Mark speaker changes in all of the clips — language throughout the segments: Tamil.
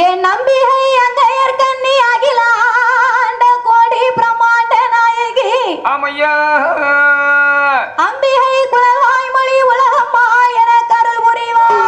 Speaker 1: என் நம்பிகை அங்கையர் கண்ணி அகிலாண்ட கோடி பிரம்மாண்ட நாயகி
Speaker 2: ஆமையா
Speaker 1: அம்பிகை குலவாய் மொழி உலகம்மா என கருள் புரிவார்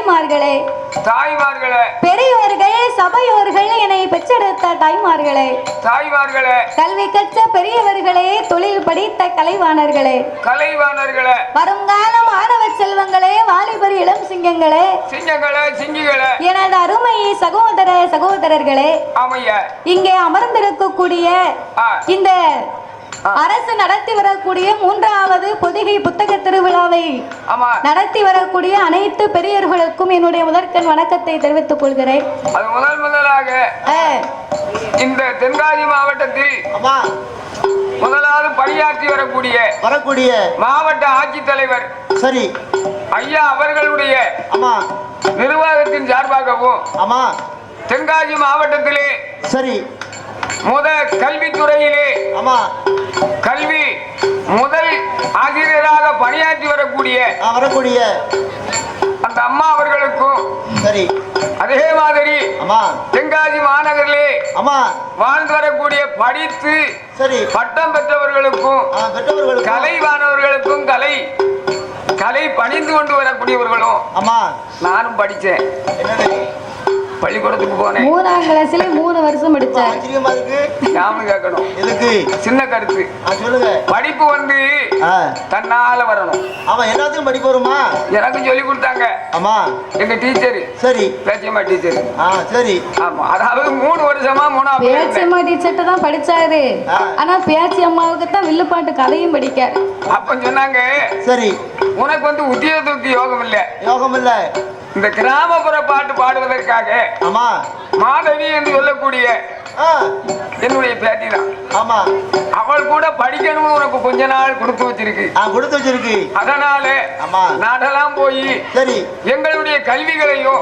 Speaker 1: தாய்மார்களே,
Speaker 2: தாய்மார்களே,
Speaker 1: பெரியோர்கள் சபையோர்கள், என்னை பெற்றெடுத்த தாய்மார்களே,
Speaker 2: தாய்மார்களே,
Speaker 1: கல்வி கற்ற பெரியவர்களே, தொழில் படித்த கலைவாணர்களே,
Speaker 2: கலைவாணர்களே,
Speaker 1: வருங்கால மாணவ செல்வங்களே, வாலிபர் இளம் சிங்கங்களே,
Speaker 2: சிங்கங்களே, சிங்கிகளே,
Speaker 1: எனது அருமை சகோதர சகோதரர்களே,
Speaker 2: ஆமையா,
Speaker 1: இங்கே அமர்ந்திருக்கக்கூடிய இந்த அரசு நடத்தி வரக்கூடிய 3வது பொதிகை புத்தக திருவிழாவை நடத்தி வரக்கூடிய அனைத்து பெரியவர்களுக்கும் என்னுடைய முதற்கண் வணக்கத்தை தெரிவித்துக் கொள்கிறேன்.
Speaker 2: அது முதலாக இந்த தென்காசி மாவட்டத்தில் முதலாவது பணியாற்றி வரக்கூடிய மாவட்ட ஆட்சித்தலைவர் சரி ஐயா அவர்களுடைய நிர்வாகத்தின் சார்பாகவும் தென்காசி மாவட்டத்திலே சரி கல்வித்துறையிலே கல்வி முதல் ஆசிரியராக பணியாற்றி வரக்கூடிய அந்த அம்மா அவர்களுக்கும் சரி அதே மாதிரி தென்காசி மாநகரிலே வாழ்ந்து வரக்கூடிய படித்து சரி பட்டம் பெற்றவர்களுக்கும் கலைவானவர்களுக்கும் கலை பணிந்து கொண்டு வரக்கூடியவர்களும் நானும் படிச்சேன். பள்ளிக்கூடத்துக்கு போனேன்.
Speaker 1: 3ஆம் கிளாஸ்ல 3 வருஷம் படிச்சேன்.
Speaker 2: ஆச்சரியமா இருக்கு. ஞாபகம் கேட்கணும். எதுக்கு? சின்ன கருத்து. சொல்லுங்க. படிப்பு வந்து தன்னால வரணும். ஆமா எல்லாத்துக்கும் படிப்பு வருமா? எனக்கு சொல்லி கொடுத்தாங்க. ஆமா. எங்க டீச்சர். சரி. பேச்சியம்மா டீச்சர். சரி. ஆமா. அதாவது 3 வருஷமா 3ஆவது
Speaker 1: பேச்சியம்மா டீச்சர்ட்ட தான் படிச்சாரு. ஆனா பேச்சியம்மாவுக்கு தான் வில்லுப்பாட்டு கதையும் படிக்காரு.
Speaker 2: அப்ப சொன்னாங்க. சரி. உனக்கு வந்து உத்தியோகத்துக்கு யோகம் இல்ல. இந்த கிராமப்புற பாட்டு பாடுவதற்காக மாதவி என்று சொல்லக்கூடிய என்னுடைய பேட்டி தான். ஆமா அவள் கூட படிக்கணும் உனக்கு கொஞ்ச நாள் கொடுத்து வச்சிருக்கு. அதனால நாடெல்லாம் போய் சரி எங்களுடைய கல்விகளையும்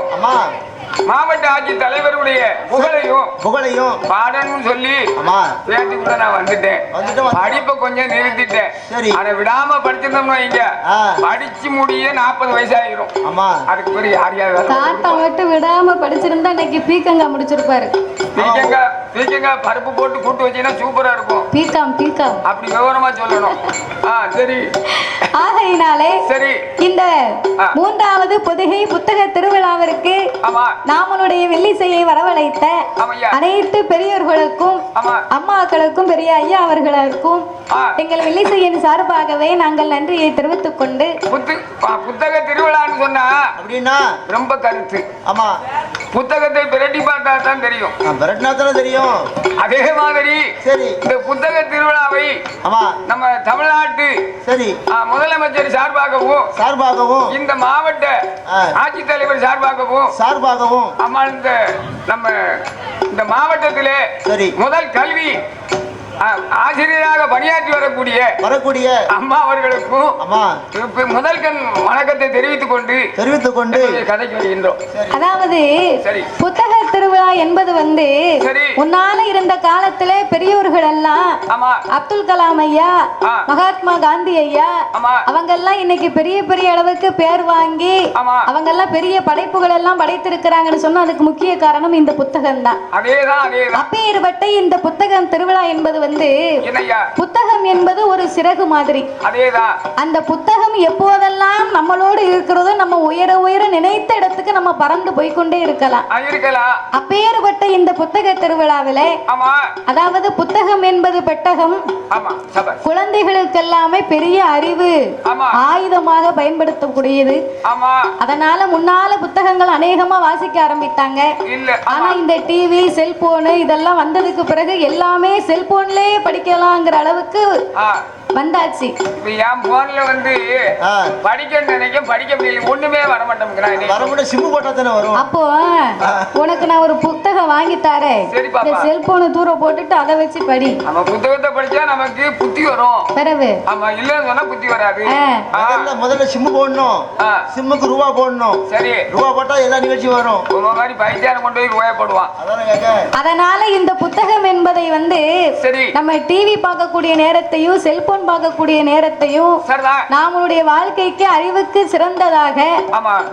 Speaker 2: மாவட்ட ஆட்சி தலைவருடைய புகழையும் பாடணும்னு சொல்லி பேட்டி கூட நான் வந்துட்டேன். படிப்பை கொஞ்சம் நிறுத்திட்டேன். அதை விடாம படிச்சிருந்தோம்னா இங்க படிச்சு முடிய 40 வயசு ஆயிரும். அதுக்கு பிறகு
Speaker 1: தாத்தா மட்டும் விடாம படிச்சிருந்தா இன்னைக்கு பீக்கங்கா முடிச்சிருப்பாரு.
Speaker 2: பீக்கங்கா பருப்பு போட்டு கூட்டு வச்சீங்கன்னா சூப்பரா இருக்கும்.
Speaker 1: பீக்கம்
Speaker 2: அப்படி விவரமா சொல்லணும். சரி
Speaker 1: ஆகையினாலே சரி இந்த 3வது பொதிகை புத்தக திருவிழாவிற்கு நாமளுடைய வெள்ளிசையை வரவழைத்த அனைத்து பெரியோர்களுக்கும் அம்மாக்களுக்கும் பெரிய ஐயா அவர்களுக்கும் எங்கள் வெள்ளிசையின் சார்பாகவே நாங்கள் நன்றியை தெரிவித்துக் கொண்டு
Speaker 2: புத்தக திருவிழான்னு சொன்னா அப்படின்னா ரொம்ப கருத்து. ஆமா புத்தகத்தை பிரட்டி பார்த்தா தான் தெரியும். அதே மாதிரி சரி இந்த புத்தக திருவிழாவை நம்ம தமிழ்நாட்டு சரி முதலமைச்சர் சார்பாகவும் இந்த மாவட்ட ஆட்சித்தலைவர் சார்பாகவும் அம்மா நம்ம இந்த மாவட்டத்திலே முதல் கல்வி ஆசிரியராக பணியாற்றி வரக்கூடிய அம்மா அவர்களுக்கும் முதல் கண் வணக்கத்தை தெரிவித்துக் கொண்டு கதைக்கு வருகின்றோம்.
Speaker 1: அதாவது புத்தக திருவிழா என்பது வந்து முன்னால இருந்த காலத்திலே பெரியோர்கள் எல்லாம் அப்துல் கலாம் ஐயா, மகாத்மா காந்தி ஐயா அவங்க எல்லாம் இன்னைக்கு பெரிய பெரிய அளவுக்கு பேர் வாங்கி அவங்க எல்லாம் பெரிய படைப்புகள் எல்லாம் படைத்திருக்கிறாங்கன்னு சொன்னா அதுக்கு முக்கிய காரணம் இந்த புத்தகம் தான். அப்பேற்பட்ட இந்த புத்தகம் திருவிழா என்பது வந்து புத்தகம் என்பது ஒரு சிறகு மாதிரி. அந்த புத்தகம் எப்போதெல்லாம் நம்மளோடு இருக்கிறதோ நம்ம உயர நினைத்த இடத்துக்கு நம்ம பறந்து போய்கொண்டே இருக்கலாம். அப்பேற்பட்ட இந்த புத்தக திருவிழாவிலே அதாவது புத்தகம் என்பது பெட்டகம் குழந்தைகளுக்கு எல்லாமே பெரிய அறிவு ஆயுதமாக பயன்படுத்தக்கூடியது. அதனால முன்னால புத்தகங்கள் அநேகமா வாசிக்க ஆரம்பித்தாங்க. ஆனா இந்த டிவி செல்போனு இதெல்லாம் வந்ததுக்கு பிறகு எல்லாமே செல்போன்லயே படிக்கலாங்கிற அளவுக்கு வந்தாச்சு.
Speaker 2: என் போன்ல வந்து படிக்க முடியல, ஒண்ணுமே வர மாட்டேங்கிறான். சிம்மு போட்டா தானே வரும்.
Speaker 1: அப்போ உனக்கு நான் ஒரு புத்தகம் வாங்கி தரேன். செல்போனை தூர போட்டுட்டு அதை வச்சு படி.
Speaker 2: நம்ம புத்தகத்தை படிச்சா நமக்கு புத்தி வரும்.
Speaker 1: பிறகு
Speaker 2: ஆமா இல்லன்னு சொன்னா புத்தி வராது.
Speaker 3: முதல்ல சிம்மு போடணும். சிம்முக்கு ரூபா போடணும். சரி ரூபா போட்டா எல்லா நிகழ்ச்சியும் வரும்.
Speaker 2: ஒரு மாதிரி பைத்தியாரம் கொண்டு போய் ரூபாய் போடுவான்.
Speaker 1: அதனால இந்த புத்தகம் என்பதை வந்து நம்ம டிவி பார்க்கக்கூடிய நேரத்தையும் செல்போன் செல்போன் பார்க்கக்கூடிய நேரத்தையும் நம்மளுடைய வாழ்க்கைக்கு அறிவுக்கு சிறந்ததாக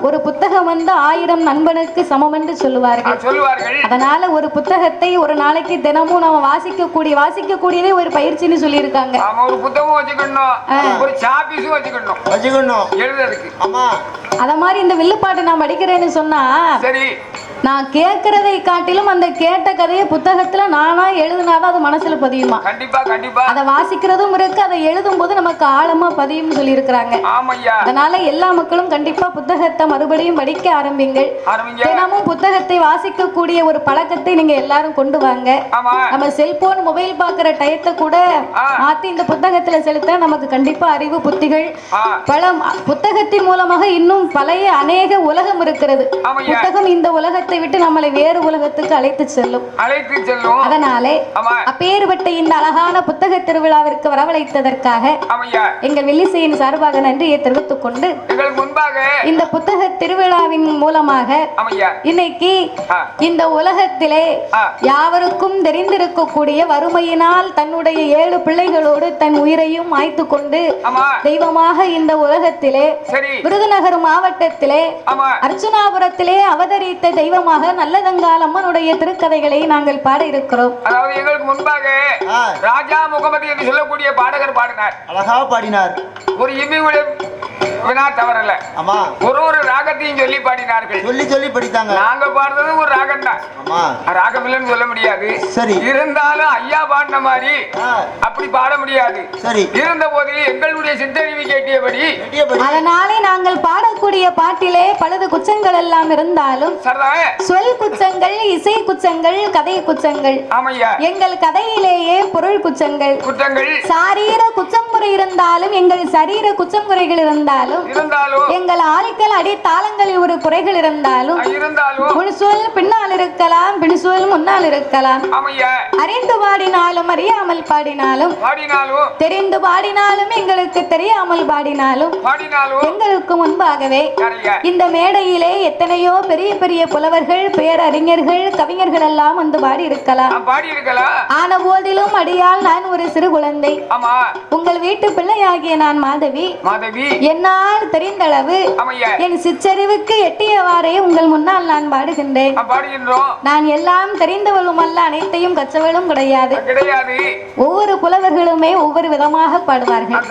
Speaker 1: ஒரு புத்தகம் வந்து 1000 நண்பனுக்கு சமம் என்று சொல்லுவார்கள். அதனால ஒரு புத்தகத்தை ஒரு நாளைக்கு தினமும் நம்ம வாசிக்கக்கூடியதே ஒரு பயிற்சின்னு சொல்லியிருக்காங்க.
Speaker 2: ஒரு புத்தகம் வச்சுக்கணும், ஒரு சாபீஸும் வச்சுக்கணும் எழுதுறதுக்கு.
Speaker 1: அத மாதிரி இந்த வில்லுப்பாட்டு நான் படிக்கிறேன்னு சொன்னா
Speaker 2: சரி,
Speaker 1: நான் கேட்கறதை காட்டிலும் அந்த கேட்ட கதையை புத்தகத்துல நானா எழுதுனாதான் அது மனசுல பதியுமா.
Speaker 2: கண்டிப்பா கண்டிப்பா.
Speaker 1: அதை வாசிக்கிறதும் இருக்கு, அதை எழுதும் போது நமக்கு ஆழமா பதியும் சொல்லி இருக்கிறாங்க. அதனால எல்லா மக்களும் கண்டிப்பா புத்தகத்தை மறுபடியும் படிக்க ஆரம்பிங்கள். தினமும் புத்தகத்தை வாசிக்கக்கூடிய ஒரு பழக்கத்தை நீங்க எல்லாரும் கொண்டு வாங்க. நம்ம செல்போன் மொபைல் பாக்குற டயத்தை கூட மாத்தி இந்த புத்தகத்துல செலுத்த நமக்கு கண்டிப்பா அறிவு புத்திகள் பல புத்தகத்தின் மூலமாக இன்னும் பழைய அநேக உலகம் இருக்கிறது. புத்தகம் இந்த உலகத்தை விட்டு நம்மளை வேறு உலகத்துக்கு அழைத்து செல்லும். அதனாலே அப்பேற்பட்ட இந்த அழகான புத்தக திருவிழாவிற்கு வரவழைத்ததற்காக எங்கள் வெள்ளிசையின் சார்பாக நன்றியை தெரிவித்துக் கொண்டு இந்த புத்தக திருவிழாவின் மூலமாக இன்னைக்கு இந்த உலகத்திலே யாவருக்கும் தெரிந்திருக்கக்கூடிய வறுமையினால் தன்னுடைய 7 பிள்ளைகளோடு தன் உயிரையும் மாய்த்து கொண்டு தெய்வமாக இந்த உலகத்திலே விருதுநகர் மாவட்டத்திலே அர்ச்சுனாபுரத்திலே அவதரித்த தெய்வமாக நல்லதங்கால் அம்மனுடைய திருக்கதைகளை நாங்கள் பாட இருக்கிறோம்.
Speaker 2: அதாவது எங்களுக்கு முன்பாக ராஜா முகமது என்று சொல்லக்கூடிய பாடகர் பாடினார்,
Speaker 3: அழகா பாடினார்.
Speaker 2: ஒரு இம்மியுடைய வினா தவறல. ஒரு ராகத்தையும் சொல்லி பாடினார்கள். சொல்லி படித்தாங்க. நாங்க பாடுறது ஒரு ராகம் தான். ராகம் இல்லைன்னு சொல்ல முடியாது. சரி, இருந்தாலும் ஐயா பாடின மாதிரி அப்படி பாட முடியாது. சரி, இருந்த போதிலும் எங்களுடைய சித்தறிவு கேட்டியபடி
Speaker 1: அதனாலே நாங்கள் பாடக்கூடிய பாட்டிலே பலது குச்சங்கள் எல்லாம் இருந்தாலும் சொல் குச்சங்கள், இசை குச்சங்கள், கதை குச்சங்கள். எங்கள் கதையிலேயே பொருள் குச்சங்கள், சாரீர குச்சமுறை இருந்தாலும் எங்கள் சரீர குச்சமுறைகள் இருந்தாலும் எங்கள் ஆட்கள் அடி தாளங்களில் ஒரு குறைகள் இருந்தாலும் முன்சொல் பின்னால் இருக்கலாம், பின்சொல் முன்னால் இருக்கலாம். அறிந்து பாடினாலும் அறியாமல் பாடினாலும் தெரிந்து பாடினாலும் எங்களுக்கு தெரியாமல் பாடினாலும் எங்களுக்கு முன்பாகவே இந்த மேடையிலே எத்தனையோ பெரிய பெரிய புலவர்கள், பேரறிஞர்கள், கவிஞர்கள் எல்லாம் வந்து பாடி இருக்கலாம். ஆன போதிலும் அடியால் நான் ஒரு சிறு குழந்தை. உங்கள் வீட்டு பிள்ளையாகிய நான் மாதவி. என்னால் தெரிந்தளவு என் சிற்றறிவுக்கு எட்டியவாறே உங்கள் முன்னால் நான் பாடுகின்றேன். நான் எல்லாம் தெரிந்தவளும் அல்ல, அனைத்தையும் கற்றவளும் கிடையாது. ஒவ்வொரு புலவர்களுமே ஒவ்வொரு விதமாக பாடுவார்கள்.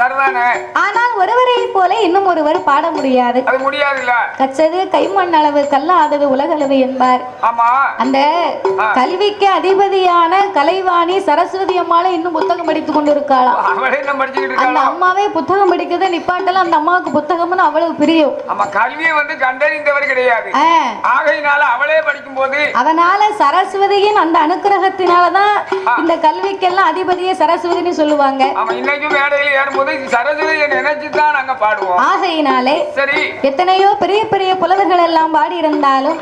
Speaker 1: ஆனால் ஒருவரை போல இன்னும் ஒருவர் பாட முடியாது. கற்றது கைமண் அளவு கல்லாதது உலகளவு என்பார். அந்த கல்விக்கு அதிபதியான கலைவாணி சரஸ்வதி அம்மாவை இன்னும் புத்தகம் படித்துக் கொண்டிருக்காளாம். அந்த அம்மாவே புத்தகம் படிக்கிறத நிப்பாட்டலாம். அந்த அம்மாவுக்கு புத்தகம்னு அவ்வளவு பிரியம்.
Speaker 2: கல்வியை வந்து கண்டறிந்தவர் கிடையாது. ஆகையினால அவளே படிக்கும் போது
Speaker 1: அதனால சரஸ்வதியின் அந்த அனுக்கிரகத்தினாலதான் இந்த கல்விக்கெல்லாம் அதிபதியே சரஸ்வதினு சொல்லுவாங்க.
Speaker 2: இன்னைக்கும் மேடையில் ஏறும்போது சரஸ்வதியை நினைச்சுதான் நாங்க பாடுவோம்.
Speaker 1: ஆகையினாலே சரி, எத்தனையோ பெரிய பெரிய புலவர்கள் எல்லாம் பாடி இருந்தாலும்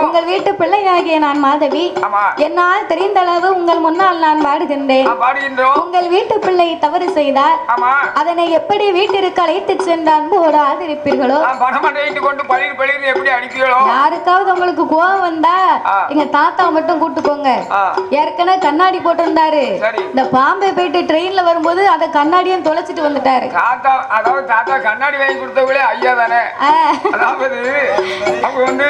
Speaker 1: உங்கள் வீட்டு பிள்ளையாகிய நான் மாதவி என்னால் தெரிந்த அளவு உங்கள் முன்னால் நான் பாடுகின்றேன். உங்கள் வீட்டு பிள்ளை தவறு செய்தால் அதனை எப்படி வீட்டிற்கு அழைத்து சென்ற அன்போடு ஆதரிப்பீர்களோ, யாருக்காவது உங்களுக்கு கோபம் வந்தா எங்க தாத்தா மட்டும் கூட்டு போங்க. ஏற்கனவே கண்ணாடி போட்டிருந்தாரு. இந்த பாம்பே போயிட்டு ட்ரெயின்ல வரும்போது அந்த கண்ணாடியும் தொலைச்சிட்டு வந்துட்டாரு.
Speaker 2: தாத்தா கண்ணாடி வாங்கி கொடுத்தவங்களே ஐயா தானே. அதாவது அவங்க வந்து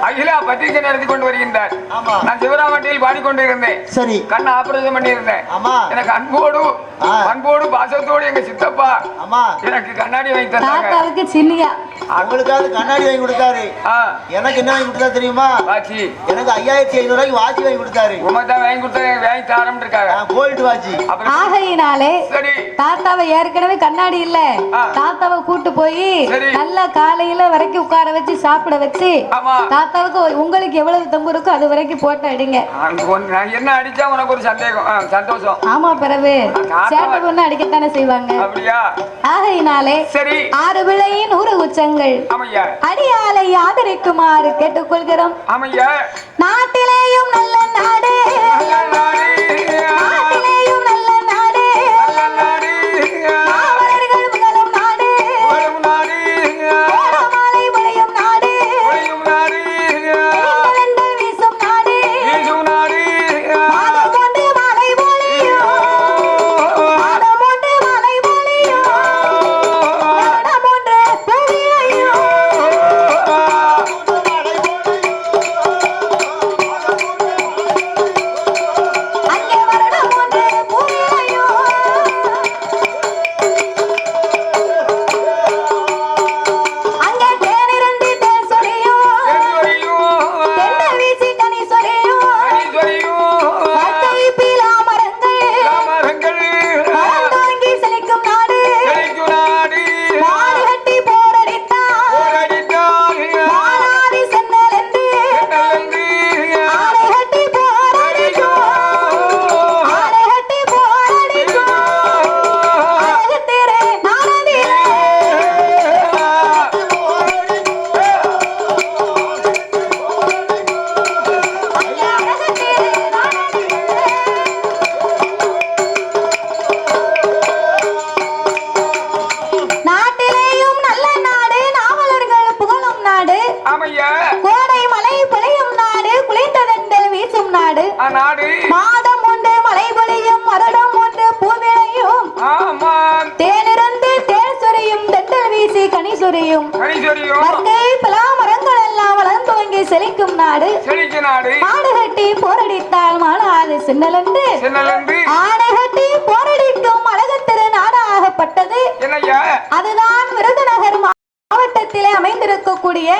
Speaker 2: அகிலா பத்திரிகை நடத்தி கொண்டு வருகின்றார். நான் சிவராமட்டியில் பாடிக்கொண்டு இருந்தேன். சரி, கண்ணை ஆபரேஷன் பண்ணி இருந்தேன். எனக்கு அன்போடு பாசத்தோடு எங்க சித்தப்பா எனக்கு கண்ணாடி வாங்கி தந்தாங்க.
Speaker 1: தாத்தாவுக்கு சின்னியா
Speaker 3: அவங்களுக்காவது கண்ணாடி வாங்கி கொடுத்தாரு. எனக்கு என்ன வாங்கி கொடுத்தா தெரியுமா?
Speaker 2: வாட்சி.
Speaker 3: எனக்கு 5500 ரூபாய்க்கு வாட்சி வாங்கி கொடுத்தாரு.
Speaker 2: உமதான் வாங்கி கொடுத்தாரு, வாங்கி தாரம் இருக்காங்க.
Speaker 3: கோல்ட் வாட்சி.
Speaker 1: ஆகையினாலே தாத்தாவை ஏற்கனவே கண்ணாடி இல்ல, தாத்தாவை கூட்டு போய் நல்ல காலையில வரைக்கும் உட்கார வச்சு சாப்பிட வச்சு தாத்தாவுக்கு உங்களுக்கு எவ்வளவு தம்பு இருக்கோ அது வரைக்கும் போட்டு அடிங்க.
Speaker 2: என்ன அடிச்சா உனக்கு ஒரு சந்தோஷம்.
Speaker 1: ஆமா, பிறகு சேட்டை பொண்ணு அடிக்கத்தானே செய்வாங்க. ஆகையினாலே 6 விளையின் 100 உச்சங்கள் அடியாலை ஆதரிக்குமாறு கேட்டுக்கொள்கிறோம். நாட்டிலேயும் நல்ல நாடு, நாட்டிலேயும் நல்ல நாடு, மாவலர்கள் புகழும் நாடு, கோடமாலை விளையும் நாடு, வெள்ளங்கள் வீசும் நாடு, மாதம் ஒன்று மழை பொழியும், மாதம் ஒன்று மழை
Speaker 2: நாடு
Speaker 1: மாதம் ஒன்று மழை பொழியும் மருடம் ஒன்று பூவிளையும் தேனிருந்து தேன் சொரியும் தென்றல் வீசி கனி சொரியும் மங்கை பலா மரங்கள் எல்லாம் வளர்ந்தோங்கி செழிக்கும் நாடு மாடு கட்டி போரடித்தால் மாடாது சின்னலன்று ஆடை கட்டி போரடிக்கும் அழகத்திரு நாடாகப்பட்டது அதுதான் விருதுநகர் மாவட்டத்திலே அமைந்திருக்கக்கூடிய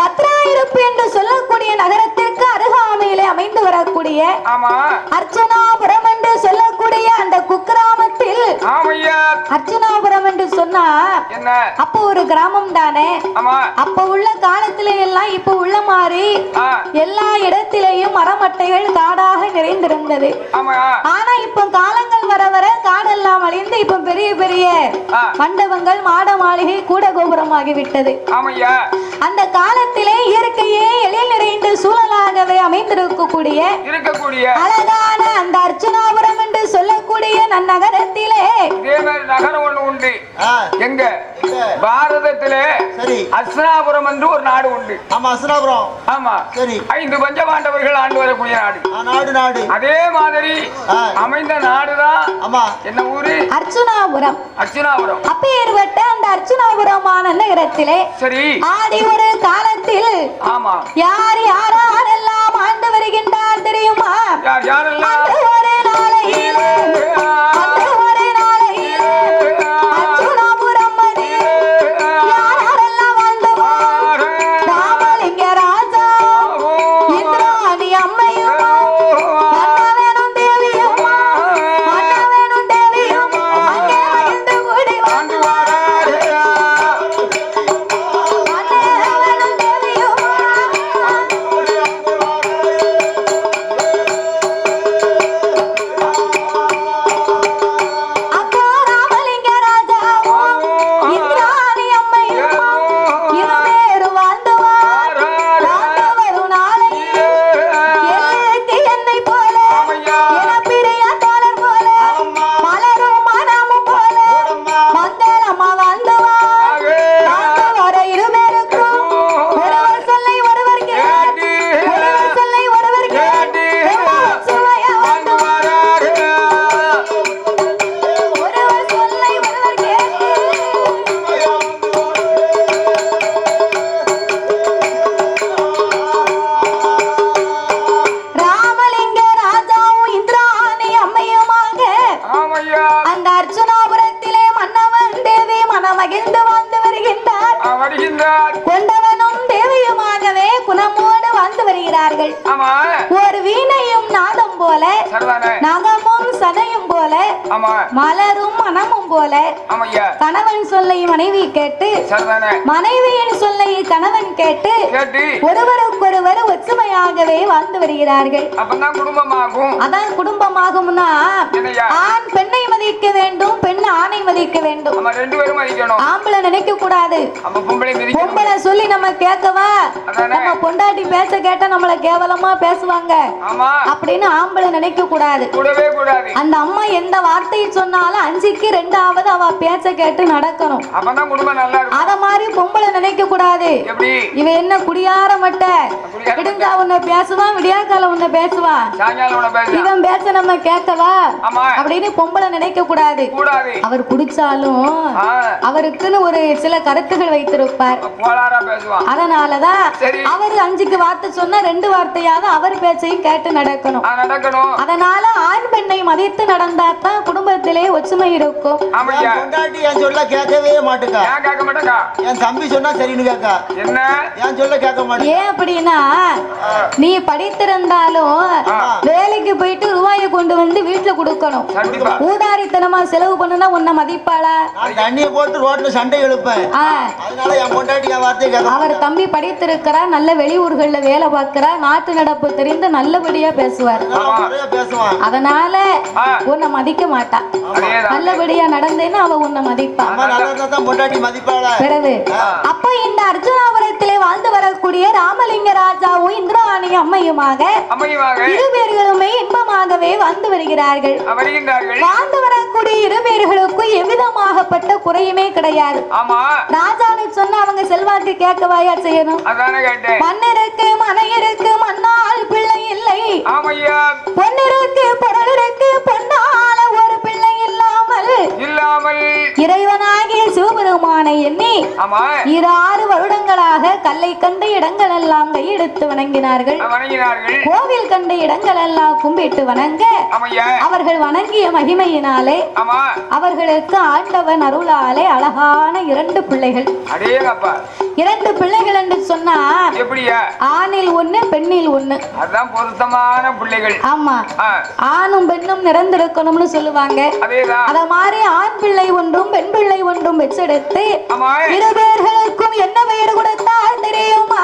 Speaker 1: பத்ராயிருப்பு என்று சொல்லக்கூடிய நகரத்திற்கு அருகாமையிலே அமைந்து வரக்கூடிய அர்ச்சனாபுரம் என்று சொல்லக்கூடிய அந்த குக்கிராமத்தில் அர்ச்சனாபுரம் என்று சொன்னா அப்ப ஒரு கிராமம் தானே. அப்ப உள்ள காலத்திலே எல்லாம் இப்ப உள்ள மாதிரி எல்லா இடத்திலேயும் மரமட்டைகள் காடாக நிறைந்திருந்தது. ஆனா இப்ப காலங்கள் வர வர காடெல்லாம் அழிந்து இப்ப பெரிய பெரிய மண்டபங்கள் மாட மாளிகை கூட கோபுரமாகிவிட்டது. அந்த காலத்திலே இயற்கையே எழில் நிறைந்த சூழலாகவே அமைந்திருக்கக்கூடிய அழகான அந்த அர்ச்சனாபுரம் என்று சொல்லக்கூடிய நன்னகரத்திலே
Speaker 2: நகரம் ஒண்ணு உண்டு. எங்க பாரதத்திலே அஸ்னாபுரம் என்று ஒரு நாடு உண்டு. ஆமா 5 பஞ்சபாண்டவர்கள் ஆண்டு வரக்கூடிய நாடு. அதே மாதிரி அமைந்த நாடுதான் என்ன ஊரு?
Speaker 1: அர்ச்சனாபுரம். அப்பேற்பட்ட அந்த அர்ச்சனாபுரமான நகரத்திலே ஆதி ஒரு காலத்தில் யார் யாரெல்லாம் ஆண்டு வருகின்றார் தெரியுமா? ஒரு நாளையிலே கொண்டவனும் தேவியுமாகவே குணமோடு வாழ்ந்து வருகிறார்கள். ஒரு வீணையும் நாதம் போல நகமும் சதையும் போல மலரும் மனமும் போல கணவன் சொல்லை மனைவி கேட்டு மனைவியின் சொல்லை கணவன் கேட்டு ஒருவருக்கொருவர் ஒற்றுமையாகவே வாழ்ந்து வருகிறார்கள். அதான் குடும்பமாகும்னா ஆண் பெண்ணை மதிக்க வேண்டும், பெண் ஆணை மதிக்க வேண்டும். ஆம்பளை நினைக்க கூடாது. பொம்பளை சொல்லி நம்ம கேட்கவா, நம்ம பொண்டாட்டி பேச கேட்டா நம்மள கேவலமா பேசுவாங்க அப்படின்னு ஆம்பளை நினைக்க கூடாது. அந்த அம்மா எந்த வார்த்தையை சொன்னாலும் 5க்கு 2வது அவ பேச்ச கேட்டு நடக்கணும். அத மாதிரி பொம்பளை நினைக்க கூடாது. இவ என்ன குடியார மட்ட விடுங்கா உன்னை பேசுவான், விடியாக்கால உன்னை பேசுவான், இவன் பேச்ச நம்ம கேட்கவா அப்படின்னு பொம்பளை நினைக்க கூடாது. அவர் குடிச்சாலும் அவருக்குன்னு ஒரு சில கருத்துகள் வைத்திருப்பார். அதனாலதான் அவர் 5க்கு வார்த்தை சொன்னா 2 வார்த்தையாவது அவர் பேச்சையும் கேட்டு நடக்கணும். அதனால ஆண் பெண்ணை மதித்து நடந்தாதான் குடும்பத்திலே ஒற்றுமை இருக்கும்.
Speaker 3: சொல்ல கேட்கவே மாட்டேங்க. என் தம்பி சொன்னா சரின்னு கேட்க என்ன சொல்ல கேட்க மாட்டேன்.
Speaker 1: ஏன் அப்படின்னா நீ படித்திருந்தாலும் வேலைக்கு போயிட்டு ரூபாயை கொண்டு வந்து வீட்டுல கொடுக்கணும். ஊதாரித்தனமா செலவு பண்ணுனா உன்னை மதிப்பாளா?
Speaker 3: தண்ணியை போட்டு ரோட்ல சண்டை எழுப்பேன். அதனால என் பொண்டாட்டி என் வார்த்தையை கேட்க.
Speaker 1: அவர் தம்பி படித்திருக்கிறா, நல்ல வெளியூர்கள்ல வேலை பார்க்கிறா, நாட்டு நடப்பு தெரிந்து நல்லபடியா பேசுவார். அதனால உன்னை மதிக்க மாட்டா. நல்லபடியா நடந்தேன்னு அவ உன்னை மதிப்பா. பிறகு அப்ப இந்த அர்ஜுனாபுரத்திலே வாழ்ந்து வரக்கூடிய ராமலிங்க ராஜாவும் இந்திராணி அம்மையுமாக இருவேர்களுமே இன்பமாகவே வந்து வருகிறார்கள். வாழ்ந்து வரக்கூடிய இருவேர்களுக்கும் எவ்விதமாகப்பட்ட குறையுமே கிடையாது. ராஜான்னு சொன்னா அவங்க செல்வாக்கு கேட்கவாயா செய்யணும். மன்னருக்கு மனையருக்கு மன்னால் பிள்ளை இல்லை,
Speaker 2: ஆமையா
Speaker 1: பொன்னிருக்கு பொருளிருக்கு பொன்னால ஒரு பிள்ளை இல்லாமல் இறைவனாகிய சிவபெருமானை எண்ணி 6 வருடங்களாக கல்லை கண்ட இடங்கள் எல்லாம் கையெடுத்து வணங்கினார்கள். கோவில் கண்ட இடங்கள் எல்லாம் கும்பிட்டு வணங்க அவர்கள் வணங்கிய மகிமையினாலே அவர்களுக்கு ஆண்டவன் அருளாலே அழகான 2 பிள்ளைகள். 2 பிள்ளைகள் என்று சொன்னா ஆணில் 1 பெண்ணில் 1.
Speaker 2: அதான் பொருத்தமான பிள்ளைகள்.
Speaker 1: ஆமா, ஆணும் பெண்ணும் நிறந்திருக்கணும்னு சொல்லுவாங்க. அத மாதிரி ஆண் பிள்ளை ஒன்றும் பெண் பிள்ளை ஒன்றும் பெற்றெடுத்து 2 பேர்களுக்கும் என்ன பெயர் கொடுத்தால் தெரியுமா?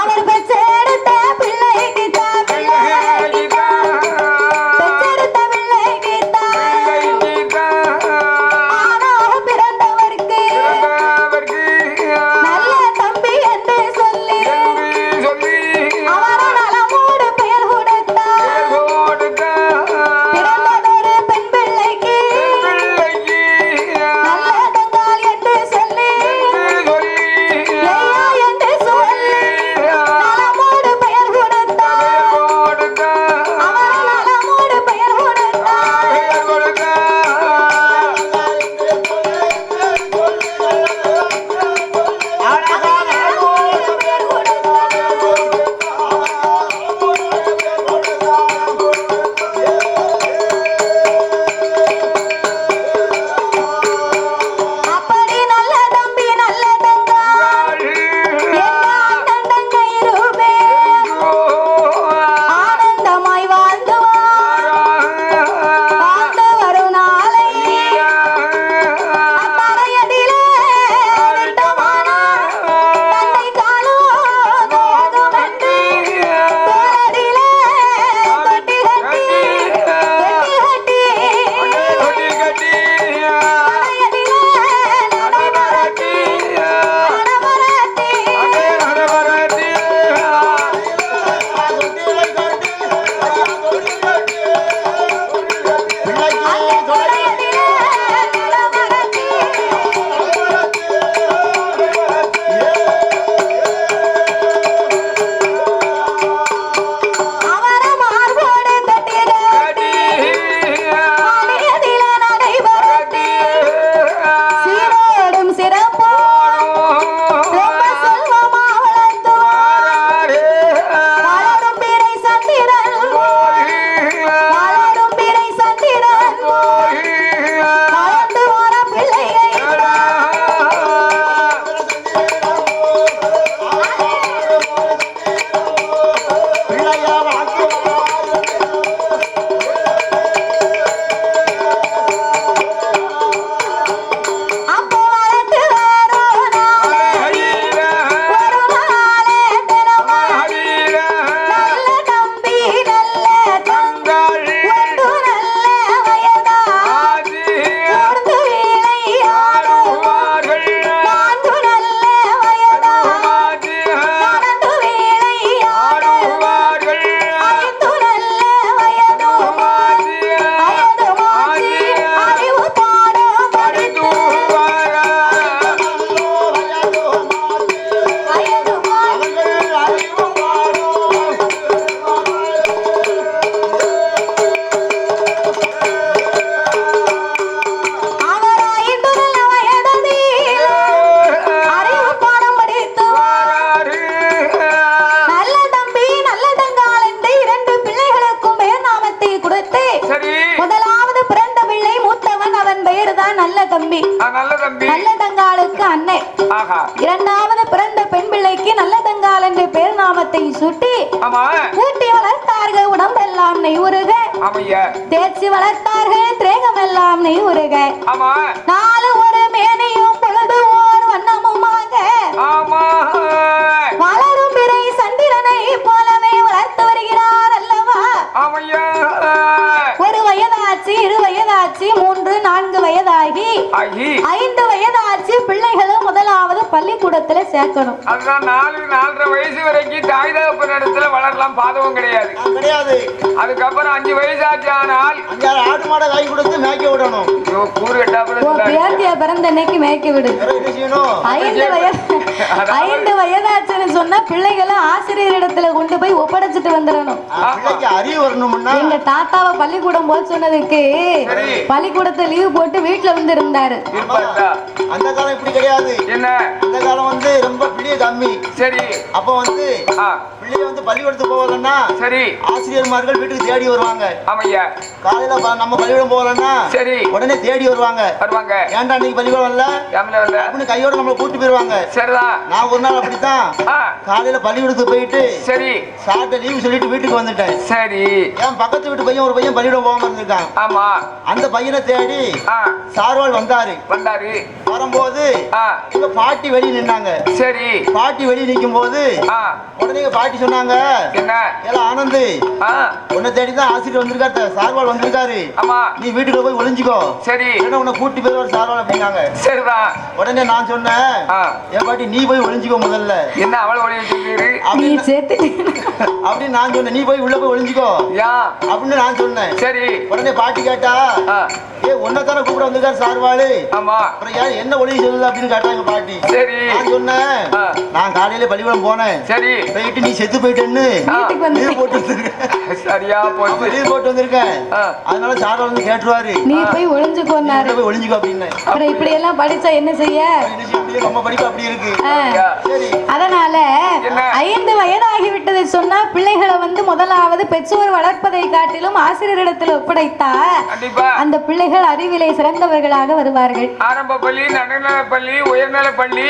Speaker 1: அவர் பெற்றெடுத்த பிள்ளைக்கு நல்லதங்காளுக்கு அன்னை. இரண்டாவது பிறந்த பெண் பிள்ளைக்கு நல்லதங்கால் என்று பேர் நாமத்தை சூட்டி கூட்டி வளர்த்தார்கள். உடம்பெல்லாம் நெய் உருக தேய்ச்சி வளர்த்தார்கள். திரேகமெல்லாம் நெய் உருக நாலு ஒரு மேனையும் பொழுது ஓர் வண்ணமுமாக வளரும் பிறை சந்திரனை போலவே வளர்த்து வருகிறார் அல்லவா. ஒரு வயதாச்சு, 2 வயதாச்சு, 3, 4 வயதாகி 5 வயதாச்சு. பிள்ளைகளும் முதலாவது பள்ளிக்கூடத்துல சேர்க்கணும்.
Speaker 2: அதுதான் 4, 4.5 வயசு வரைக்கும் தாய் தகப்பன் இடத்துல வளரலாம், பாதகம் கிடையாது. அதுக்கப்புறம் 5 வயசாச்சு ஆனால்
Speaker 3: ஆடு மாடை கை கொடுத்து மேய்க்க விடணும்.
Speaker 2: கூறு கட்டாப்புல
Speaker 1: பிறந்த அன்னைக்கு மேய்க்க விடு. 5 வயசு 5 வயதாச்சுன்னு சொன்னா பிள்ளைகளை ஆசிரியரிடத்துல கொண்டு போய் ஒப்படைச்சிட்டு வந்துடணும்.
Speaker 3: பிள்ளைக்கு அறிவு வரணும்னா
Speaker 1: எங்க தாத்தாவை பள்ளிக்கூடம் போக சொன்னதுக்கு பள்ளிக்கூடத்தை லீவ் போட்டு வீட்டுல வந்து இருந்தாரு.
Speaker 3: அந்த காலம் இப்படி கிடையாது.
Speaker 2: என்ன
Speaker 3: அந்த காலம் வந்து ரொம்ப பிள்ளைய கம்மி.
Speaker 2: சரி.
Speaker 3: அப்ப வந்து பிள்ளைய வந்து பள்ளிக்கூடத்துக்கு போகலன்னா
Speaker 2: சரி
Speaker 3: ஆசிரியர்மார்கள் வீட்டுக்கு தேடி வருவாங்க.
Speaker 2: ஆமையா.
Speaker 3: காலையில நம்ம பள்ளிக்கூடம் போகலன்னா
Speaker 2: சரி
Speaker 3: உடனே தேடி வருவாங்க. ஏன்டா இன்னைக்கு பள்ளிக்கூடம் வரல அப்படின்னு கையோட நம்மள கூட்டு போயிருவாங்க.
Speaker 2: சரிதான்.
Speaker 3: நான் ஒரு நாள் அப்படித்தான் காலையில பள்ளிக்கூடத்துக்கு போயிட்டு சரி சாட்டை லீவு சொல்லிட்டு வீட்டுக்கு வந்துட்டேன். சரி. என் பக்கத்து வீட்டு பையன் ஒரு பையன் பள்ளிக்கூடம் போகாம இருந்திருக்கான். ஆமா. அந்த பையனை தேடி சார்வால் வந்தாரு. வரும்போது எங்க பாட்டி வெளியே நின்னாங்க. சரி. பாட்டி வெளியே நிக்கும் போது உடனே பாட்டி சொன்னாங்க என்ன எல்லாம் ஆனந்து உன்னை தேடிதான் ஆசிரியர் வந்திருக்காரு, சார்வால் வந்திருக்காரு. ஆமா. நீ வீட்டுக்கு போய் ஒளிஞ்சுக்கோ. சரி. உன்னை கூட்டி போய் ஒரு சார்வால் அப்படின்னாங்க. சரிதான். உடனே நான் சொன்னேன் என் பாட்டி நீ போய் ஒளிஞ்சுக்கோ முதல்ல. என்ன அவளை ஒளிஞ்சுக்கிட்டு அப்படின்னு நான் சொன்னேன். நீ போய் உள்ள போய் ஒளிஞ்சுக்கோ அப்படின்னு நான் சொன்னேன். சரி. உடனே பாட்டி கேட்டா உன்னதான கூப்பிட வந்திருக்காரு சார்வாளு. ஆமா. அப்புறம் ஏன் என்ன ஒளி சொல்லல அப்படின்னு கேட்டாங்க பாட்டி. சரி. நான் சொன்னேன் நான் காலையில பள்ளிக்கூடம் போனேன். சரி. போயிட்டு நீ செத்து போயிட்டேன்னு லீவ் போட்டு வந்திருக்கேன். சரியா போட்டு லீவ் போட்டு வந்திருக்கேன். அதனால சார்வாள் வந்து கேட்டுருவாரு
Speaker 1: நீ போய் ஒளிஞ்சுக்கோன்னாரு.
Speaker 3: போய் ஒளிஞ்சுக்கோ அப்படின்னு.
Speaker 1: அப்புறம் இப்படி எல்லாம் படிச்சா என்ன செய்ய?
Speaker 3: நம்ம படிப்பு அப்படி இருக்கு. சரி.
Speaker 1: அதனால 5 வயதாகிவிட்டதை சொன்னா பிள்ளைகளை வந்து முதலாவது பெற்றோர் வளர்ப்பதை காட்டிலும் ஆசிரியரிடத்தில் ஒப்படைத்தா அந்த பிள்ளைகள் அறிவிலே சிறந்தவர்களாக வருவார்கள்.
Speaker 2: ஆரம்ப பள்ளி, நடுநிலை பள்ளி, உயர்நிலை பள்ளி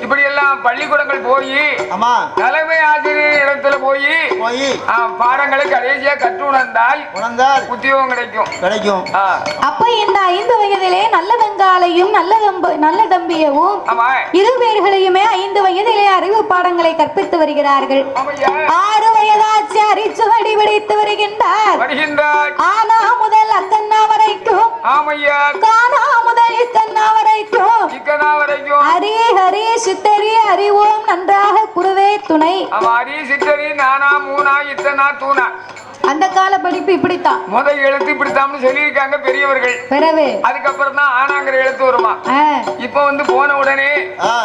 Speaker 2: இப்படி எல்லாம் பள்ளிக்கூடங்கள் போய் தலைமை ஆசிரியர் இடத்துல போய் பாடங்களை கடைசியா கற்று உணர்ந்தால் உத்தியோகம் கிடைக்கும்.
Speaker 1: அப்ப இந்த 5 வயதிலே நல்ல தங்காலையும் நல்ல தம்பியவும் 2 பேர்களையுமே 5 வயதிலே அறிவு பாடங்களை கற்பித்து வருகிறார்கள். 6 வயதாச்சு அரிச்சுவடி பிடித்து வருகின்றார். ஆனா முதல் அக்கண்ணா வரைக்கும் காணா முதல் இக்கண்ணா வரைக்கும் ஹரி ஹரி சித்தரி அறிவோம் நன்றாக குருவே துணை.
Speaker 2: ஹரி சித்தரி நானா மூனா இத்தனா தூணா.
Speaker 1: அந்த கால படிப்பு இப்படித்தான்.
Speaker 2: முதல் எழுத்து இப்படித்தான் சொல்லியிருக்காங்க பெரியவர்கள். அதுக்கப்புறம் தான் ஆனாங்கிற எழுத்து வருமா. இப்ப வந்து போன உடனே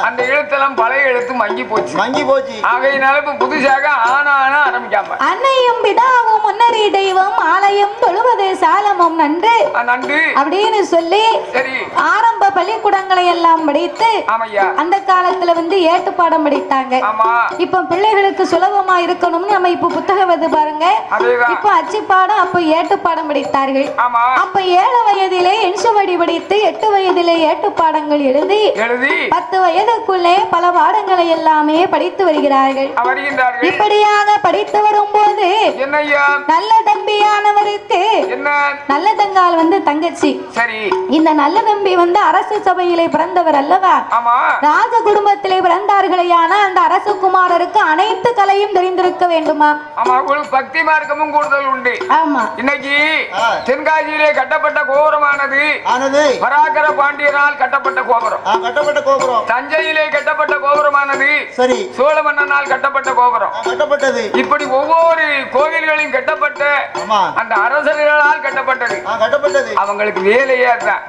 Speaker 2: அந்த எழுத்தெல்லாம் பழைய எழுத்து மங்கி போச்சு. ஆகையினால இப்ப புதுசாக ஆனா ஆரம்பிக்காம
Speaker 1: அன்னையும் பிதாவும் முன்னறி தெய்வம் ஆலயம் தொழுவது சாலமும் நன்று அப்படின்னு சொல்லி ஆரம்ப பள்ளிக்கூடங்களை எல்லாம் படித்து அந்த காலத்துல வந்து ஏட்டு பாடம் படித்தாங்க. இப்ப பிள்ளைகளுக்கு சுலபமா இருக்கணும்னு நம்ம இப்ப புத்தகம் வந்து பாருங்க. இப்ப அச்சு பாடம் அப்ப ஏட்டு பாடம் படித்தார்கள். அப்ப 7 வயதிலே எண்சுவடி படித்து 8 வயதிலே ஏட்டு பாடங்கள் எழுதி 10 வயதுக்குள்ளே பல பாடங்களை எல்லாமே படித்து வருகிறார்கள். இப்படியாக படித்து வரும்போது நல்ல தம்பியானவருக்கு நல்ல தங்கால் வந்து தங்கச்சி. இந்த நல்ல தம்பி வந்து அரசு சபையிலே பிறந்தவர் அல்லவா. ராஜ குடும்பத்திலே பிறந்தார்களேயான அந்த அரசகுமாரருக்கு அனைத்து கலையும் தெரிந்திருக்க வேண்டுமா.
Speaker 2: பக்தி மார்க்கமும் கூடுதல் உண்டு.
Speaker 1: ஆமா.
Speaker 2: இன்னைக்கு தென்காசியிலே கட்டப்பட்ட கோபுரமானது பராக்கர பாண்டியனால் கட்டப்பட்ட கோபுரம். தஞ்சையிலே கட்டப்பட்ட கோபுரமானது சரி சோழ மன்னனால் கட்டப்பட்ட கோபுரம் கட்டப்பட்டது. இப்படி ஒவ்வொரு கோவில்களையும் கட்டப்பட்ட அந்த அரசர்களால் கட்டப்பட்டது. அவங்களுக்கு வேலையே தான்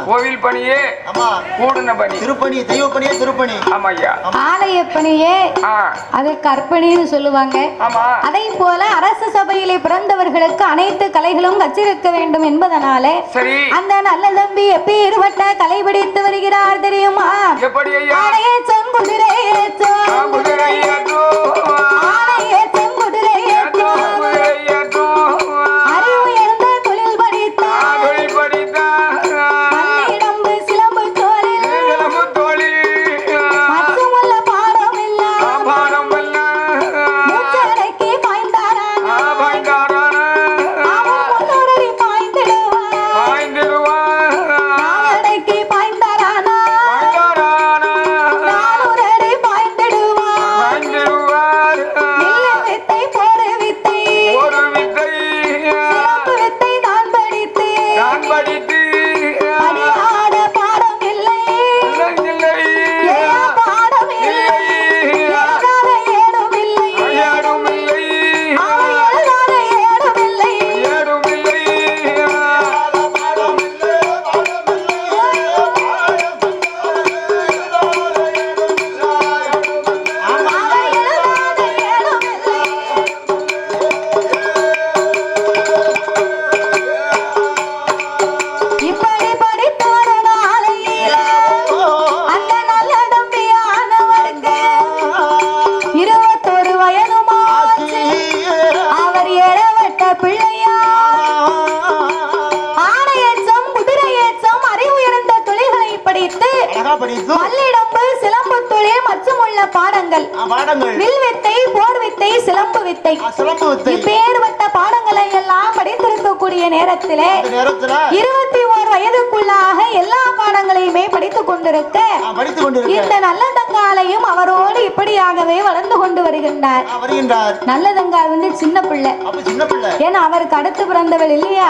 Speaker 2: கோவில் பணியே கூடுன பணி,
Speaker 3: திருப்பணி, தெய்வ பணியே திருப்பணி.
Speaker 2: ஆமாய்யா.
Speaker 1: ஆலய பணியே அது கற்பணின்னு சொல்லுவாங்க. அதை போல அரசு சபையிலே பிறந்தவர்களுக்கு அனைத்து கலைகளும் கற்றிருக்க வேண்டும் என்பதனாலே அந்த நல்ல தம்பி எப்பேற்பட்ட கலை படித்து வருகிறார் தெரியுமா.
Speaker 2: எப்படி
Speaker 1: பிள்ளையா ஆணையேற்றம் குதிரையேற்றம் அறிவு உயர்ந்த தொழில்களை படித்து பள்ளிடம்பு சிலம்பு தொழில் மற்றும் உள்ள பாடங்கள் வில் வித்தை போர் வித்தை சிலம்பு வித்தை இப்பேற்பட்ட பாடங்களை எல்லாம் படித்திருக்கக்கூடிய நேரத்திலே 21 வயதுக்குள்ளாக எல்லா பாடங்களையுமே படித்துக் கொண்டிருக்க இந்த நல்ல தங்காலையும் அவரோடு இப்படியாகவே வளர்ந்து கொண்டு வருகின்றார். நல்ல தங்கா வந்து சின்ன பிள்ளை, ஏன்னா அவருக்கு அடுத்து பிறந்தவள் இல்லையா?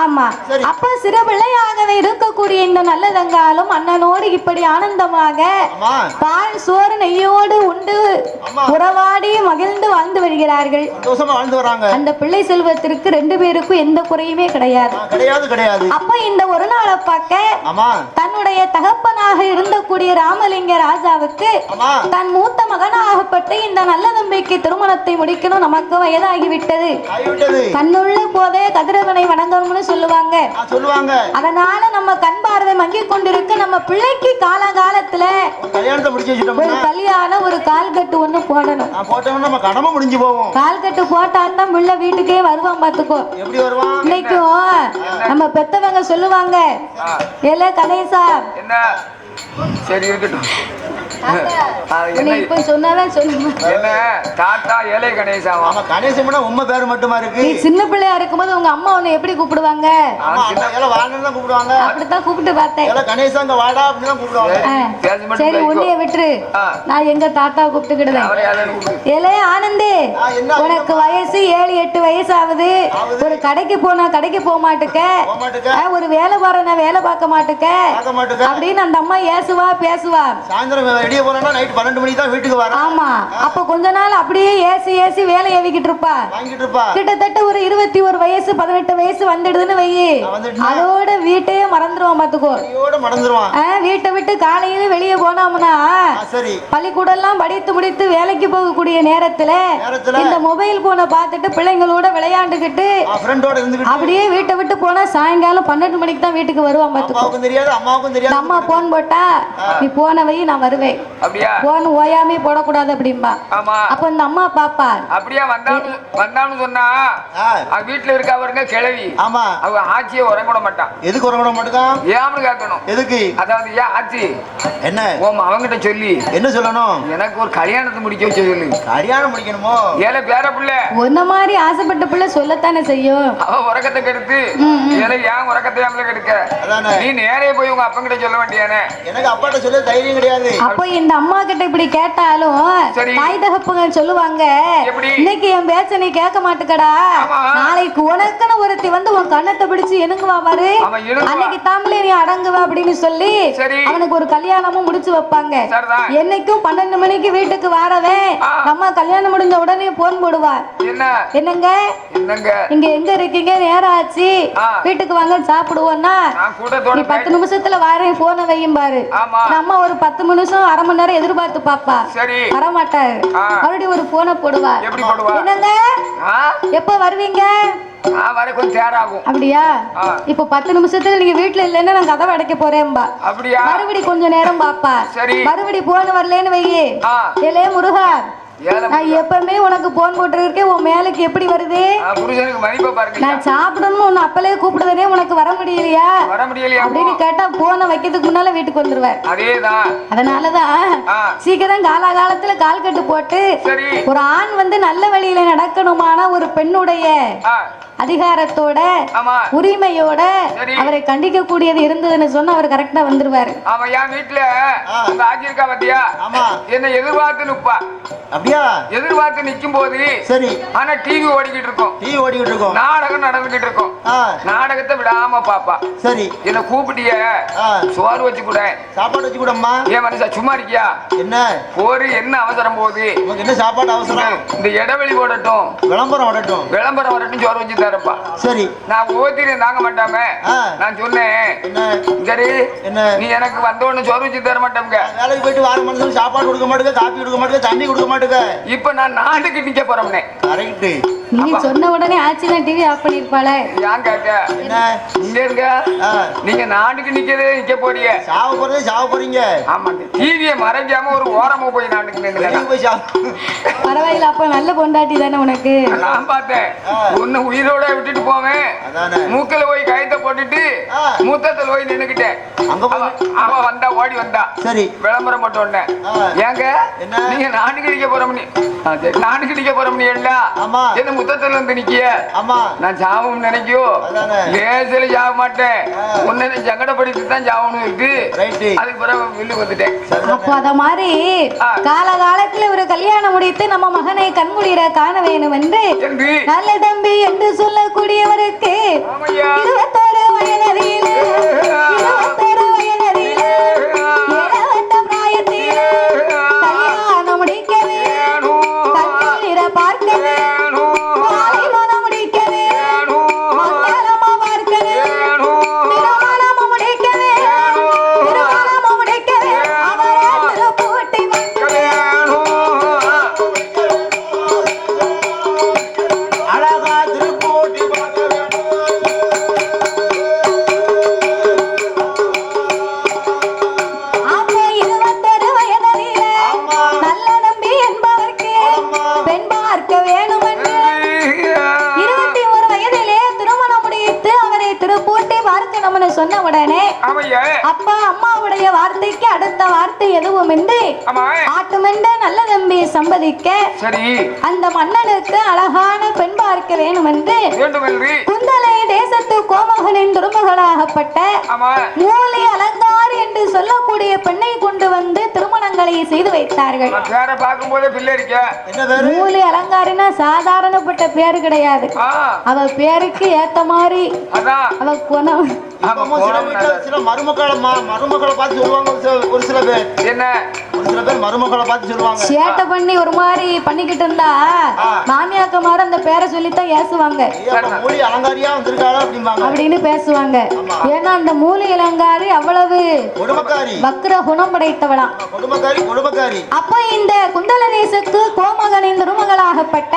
Speaker 1: ஆமா. அப்ப சிறு பிள்ளையாகவே இருக்கக்கூடிய இந்த நல்ல தங்காலும் அண்ணனோடு இப்படி ஆனந்தமாக பால் சோறு நெய்யோடு உண்டு உறவாடி மகிழ்ந்து வாழ்ந்து வருகிறார்கள். அந்த பிள்ளை செல்வத்திற்கு 2 பேருக்கும் எந்த குறையுமே கிடையாது. அப்ப இந்த ஒரு நாளை பார்க்க தன்னுடைய தகப்பனாக இருந்தக்கூடிய ராமலிங்க ராஜாவுக்கு தன் மூத்த மகனாகப்பட்டு இந்த நல்ல தம்பிக்கு திருமணத்தை முடிக்கணும், நமக்கு வயதாகிவிட்டது, கண்ணுள்ள போதே கதிரவனை வணங்கணும்னு சொல்லுவாங்க. அதனால நம்ம கண் பார்வை மங்கிக் கொண்டிருக்க நம்ம பிள்ளைக்கு காலகாலத்துல ஒரு கல்யாணம் ஒரு கால்கட்டு ஒண்ணு போடணும். கால்கட்டு போட்டாதான் பிள்ளை வீட்டுக்கே வருவான். பாத்துக்கோ, இன்னைக்கும் நம்ம பெத்தவங்க சொல்லுவாங்க, ஏல கணேசா
Speaker 2: சரி இருக்கட்டும்,
Speaker 1: இப்ப சொன்னாதான் சொல்லுங்க
Speaker 2: தாத்தா ஏழை கணேசாவா?
Speaker 3: கணேசம்னா உண்மை பேரு மட்டுமா இருக்கு.
Speaker 1: நீ சின்ன பிள்ளையா இருக்கும்போது உங்க அம்மா உன்னை எப்படி கூப்பிடுவாங்க?
Speaker 3: கூப்பிடுவாங்க,
Speaker 1: அப்படித்தான் கூப்பிட்டு பார்த்தேன்.
Speaker 3: கணேசங்க வாடா அப்படிதான் கூப்பிடுவாங்க.
Speaker 1: சரி உன்னைய விட்டுரு, நான் எங்க தாத்தா கூப்பிட்டுக்கிடுவேன். ஏலே ஆனந்தி, உனக்கு வயசு 7-8 வயசு ஆகுது, ஒரு கடைக்கு போனா கடைக்கு போக மாட்டுக்க, ஒரு வேலை பாருனா வேலை பார்க்க மாட்டுக்க அப்படின்னு அந்த அம்மா ஏசுவா பேசுவா.
Speaker 3: வெளியே போனா நைட் 12 மணிக்கு தான் வீட்டுக்கு வர.
Speaker 1: ஆமா. அப்ப கொஞ்ச நாள் அப்படியே ஏசி ஏசி வேலை ஏவிக்கிட்டு இருப்பா. கிட்டத்தட்ட ஒரு 21 வயசு 18 வயசு வந்துடுதுன்னு வையி, அதோட வீட்டையே மறந்துருவான். பாத்துக்கோ, வீட்டை விட்டு காலையில வெளியே போனோம்னா பள்ளிக்கூடம் எல்லாம் படித்து முடித்து வேலைக்கு போகக்கூடிய நேரத்துல இந்த மொபைல் போனை பார்த்துட்டு பிள்ளைங்களோட விளையாண்டுகிட்டு அப்படியே வீட்டை விட்டு போனா சாயங்காலம் 12 மணிக்கு தான் வீட்டுக்கு வருவான். பாத்துக்கோ, அம்மா போன் போட்டா நீ போன வை நான் வருவேன், போன் ஓயாமே போடக்கூடாது அப்படிம்பா. அப்ப இந்த அம்மா பாப்பா
Speaker 2: அப்படியே வந்தான்னு சொன்னா வீட்டுல இருக்க அவருங்க கிளவி அவ ஆட்சியை உறங்க மாட்டான்.
Speaker 3: எதுக்கு உறங்க மாட்டான்?
Speaker 2: ஏன்னு கேட்கணும். எதுக்கு? அதாவது ஏன் ஆட்சி என்ன அவங்கிட்ட சொல்லி என்ன சொல்லணும்? எனக்கு ஒரு கல்யாணத்தை முடிக்க வச்சு சொல்லு. கல்யாணம் முடிக்கணுமோ? ஏழை பேர பிள்ளை
Speaker 1: ஒன்ன மாதிரி ஆசைப்பட்ட பிள்ளை சொல்லத்தானே செய்யும்.
Speaker 2: அவ உறக்கத்தை கெடுத்து எனக்கு ஏன் உறக்கத்தை கெடுக்க? நீ நேரே போய் உங்க அப்பங்கிட்ட சொல்ல வேண்டியானே. எனக்கு அப்பாட்ட சொல்ல தைரியம் கிடையாது.
Speaker 1: அப்போ இந்த அம்மா கிட்ட இப்படி கேட்டாலும் தாய் தகப்பங்க சொல்லுவாங்க, இன்னைக்கு என் பேச்ச நீ கேட்க மாட்டுக்கடா, நாளைக்கு உனக்குன்னு ஒருத்தி வந்து உன் கண்ணத்தை பிடிச்சு எனுங்குவா பாரு, அன்னைக்கு தாமலே நீ அடங்குவ அப்படின்னு சொல்லி அவனுக்கு ஒரு கல்யாணமும் முடிச்சு வைப்பாங்க. என்னைக்கும் 12 மணிக்கு வீட்டுக்கு வரவே நம்ம கல்யாணம் முடிஞ்ச உடனே போன் போடுவா, என்னங்க இங்க எங்க இருக்கீங்க, நேரம் ஆச்சு வீட்டுக்கு வாங்க சாப்பிடுவோம்னா நீ 10 நிமிஷத்துல வாரேன் போன வையும் பாரு. நம்ம ஒரு 10 நிமிஷம் அரை மணி நேரம் எதிர்பார்த்து பாப்பா, வரமாட்டாரு. மறுபடியும் ஒரு போனை போடுவா, என்னங்க எப்ப வருவீங்க? அப்படியா? இப்ப 10 நிமிஷத்துல நீங்க வீட்டுல இல்லன்னா நான் கதவை அடைக்க போறேன்பா. மறுபடி கொஞ்ச நேரம் பாப்பா, மறுபடி போன் வரலன்னு வையே, ஏலே முருகா நான் எப்பவுமே உனக்கு போன் போட்டுருக்கேன், உன் மேலுக்கு எப்படி வருது? நான் சாப்பிடணும் உன்னை அப்பலே கூப்பிடுறதே உனக்கு வர முடியலையா அப்படின்னு கேட்டா போனை வைக்கிறதுக்கு முன்னால வீட்டுக்கு வந்துருவேன். அதனாலதான் சீக்கிரம் காலாகாலத்துல கால் கட்டு போட்டு ஒரு ஆண் வந்து நல்ல வழியில நடக்கணுமான ஒரு பெண்ணுடைய அதிகாரத்தோட உரிமையோட அவரை கண்டிக்க கூடியது இருந்ததுன்னு சொன்னா அவர் கரெக்டா வந்துருவாரு.
Speaker 2: அவன் என் வீட்டுல ஆகியிருக்கா பத்தியா, என்ன எதிர்பார்த்து நிப்பா. அப்படியா? எதிர்பார்த்து நிக்கும் போது சரி, ஆனா டிவி ஓடிக்கிட்டு இருக்கும், நாடகம் நடந்துகிட்டு இருக்கும், நாடகத்தை விடாம பாப்பா. சரி, என்ன கூப்பிட்டிய சோறு வச்சு கூட சாப்பாடு வச்சு கூடம்மா. ஏன் மனுஷா சும்மா இருக்கியா? என்ன போரு, என்ன அவசரம் போகுது? என்ன சாப்பாடு அவசரம்? இந்த இடைவெளி போடட்டும், விளம்பரம் வரட்டும், சோறு வச்சு தரப்பா. சரி, நான் ஓத்திரி தாங்க மாட்டாம நான் சொன்னேன், சரி நீ எனக்கு வந்தோன்னு சோறு வச்சு தர மாட்டேங்க, வேலைக்கு போயிட்டு வார மனுஷன் சாப்பாடு கொடுக்க மாட்டேங்க, காப்பி கொடுக்க மாட்டேங்க, தண்ணி கொடுக்க மாட்டேங்க. இப்ப நான் நாட்டுக்கு நிக்க போறோம்னே.
Speaker 1: நீ சொன்ன உடனே ஆச்சுதான் டிவி ஆஃப் பண்ணிருப்பாளே.
Speaker 2: ஏன் கேக்க இங்க இருங்க. நீங்க நாட்டுக்கு நிக்க போறீங்க.
Speaker 3: சாவ போறீங்க.
Speaker 2: ஆமாங்க. டிவியை மறைக்காம ஒரு ஓரமா போய் நாட்டுக்கு நின்று.
Speaker 1: பரவாயில்ல, அப்ப நல்ல பொண்டாட்டி தானே உனக்கு.
Speaker 2: நான் பார்த்தேன். ஒன்னு உயிரோட விட்டுட்டு போவேன். மூக்கல போய் கயத்தை போட்டுட்டு மூத்தத்துல போய் நின்னுக்கிட்டேன். அவ வந்தா ஓடி வந்தா. சரி விளம்பரம் மட்டும் ஒண்ணு. ஏங்க நீங்க நாட்டுக்கு நிக்க போறோம்னு நாட்டுக்கு நிக்க போறோம்னு என்ன முத்தத்துல இருந்து நிக்கிய. நான் சாவும் நினைக்கோ லேசில சாவ மாட்டேன். உன்னை சங்கடப்படுத்தி தான் சாவணும் இருக்கு. அதுக்கு பிறகு வில்லு வந்துட்டேன்.
Speaker 1: அப்போ அத மாதிரி காலகாலத்துல ஒரு கல்யாணம் முடித்து நம்ம மகனை கண்முடிர காண வேணும் என்று நல்ல தம்பி என்று சொல்லக்கூடியவருக்கு 21 வயதிலே 21 வயதிலே ஏழவட்ட பிராயத்திலே கல்யாணம் முடிக்கவே கண்முடிர பார்க்கவே மாலை மனம் முடிக்கவே மங்களமா பார்க்கவே திருமணம் முடிக்கவே திருமணம் முடிக்கவே அவரை திருப்பூட்டி
Speaker 3: அழகா திருப்பூட்டி
Speaker 1: அப்போ 21 வயதிலே நல்ல நம்பி என்பவருக்கு பெண் பார்க்க வேணும் என்று 21 வயதிலே திருமணம் முடித்து அவரை திருப்பூட்டி பார்க்கணும்னு சொன்ன உடனே அப்பா அம்மாவுடைய வார்த்தைக்கு அடுத்த வார்த்தை எதுவும் இன்றி ஆட்டுமென்ற நல்ல தம்பி சம்பதிக்க அந்த மன்னனுக்கு அழகான பெண் பார்க்க வேணும் என்று குந்தலை தேசத்து கோமகனின் திருமகளாகப்பட்ட மூலி அலங்காரி என்று சொல்லக்கூடிய பெண்ணை கொண்டு வந்து திருமணங்களை செய்து வைத்தார்கள். மூலி அலங்காரினா சாதாரணப்பட்ட பேரு கிடையாது. அவ பேருக்கு ஏத்த மாதிரி அவ குணம்.
Speaker 3: மருமக்களை பார்த்து சொல்லுவாங்க. ஒரு சில பேர் என்ன ஒரு சில பேர் மருமக்களை பார்த்து சொல்லுவாங்க.
Speaker 1: சேட்டை பண்ணி ஒரு மாதிரி பண்ணிக்கிட்டு இருந்தா மாமியாக்கமார அந்த பேரை சொல்லித்தான் ஏசுவாங்க.
Speaker 3: மூலி அலங்காரியா வந்திருக்காளா
Speaker 1: அப்படின்னு பேசுவாங்க. ஏன்னா அந்த மூலி அலங்காரி அவ்வளவு வக்ர குணம் படைத்தவளாம். அப்ப இந்த குந்தலநேசக்கு கோமகனின் திருமகளாகப்பட்ட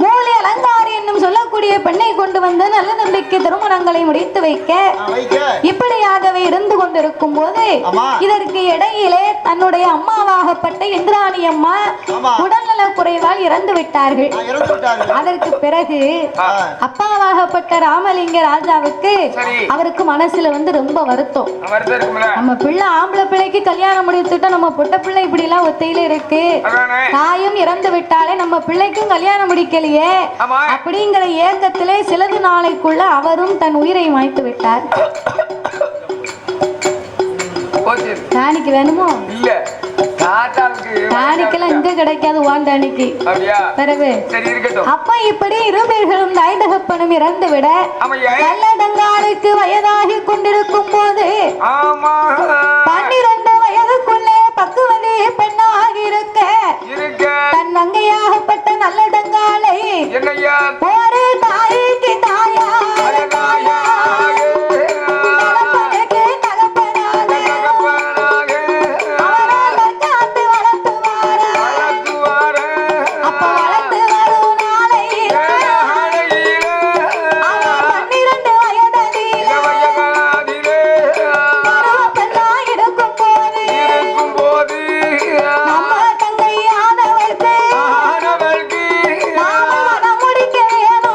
Speaker 1: மூலி அலங்காரி என்னும் சொல்லக்கூடிய பெண்ணை கொண்டு வந்து நல்ல நம்பிக்கை திருமணங்களை முடித்து வைக்க இப்படியாகவே இருந்து கொண்டிருக்கும் போது இதற்கு இடையிலே தன்னுடைய அம்மாவாகப்பட்ட இந்திராணி அம்மா உடல்நல குறைவால் இறந்து விட்டார்கள். அதற்கு பிறகு அப்பாவாகப்பட்ட ராமலிங்க ராஜாவுக்கு அவருக்கு மனசுல ரொம்ப வருத்தம். நம்ம பிள்ளை ஆம்பளை பிள்ளைக்கு கல்யாணம் முடித்துட்டா நம்ம பொட்ட பிள்ளை இப்படி எல்லாம் ஒத்தையில இருக்கு, தாயும் இறந்து விட்டாலே நம்ம பிள்ளைக்கும் கல்யாணம் முடிக்கலையே அப்படிங்கிற ஏக்கத்திலே சிலது நாளைக்குள்ள அவரும் தன் உயிரை மாய்த்து விட்டார். டானிக்கு வேணுமோ?
Speaker 2: இல்ல
Speaker 1: டானிக்கெல்லாம் இங்க கிடைக்காது. வாண்டானிக்கு பிறகு அப்ப இப்படி இருவர்களும் தாய் தகப்பனும் இறந்து விட கள்ளடங்காருக்கு வயதாகி கொண்டிருக்கும் போது 12 வயதுக்குள்ளே பக்குவதி பெண்ணாக இருக்க தன் நங்கையாகப்பட்ட நல்லடங்காலை ஒரு தாய்க்கு தாயா முடிக்க வேணும்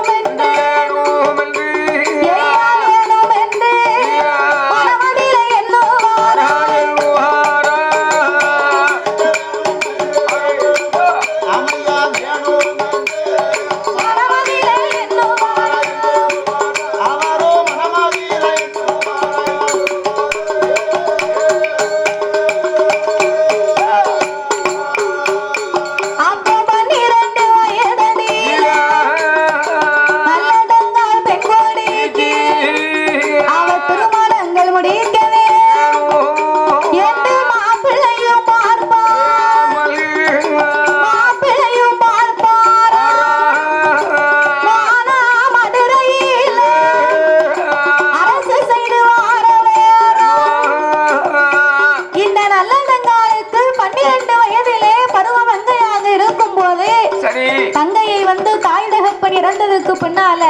Speaker 1: இறந்ததுக்கு பின்னால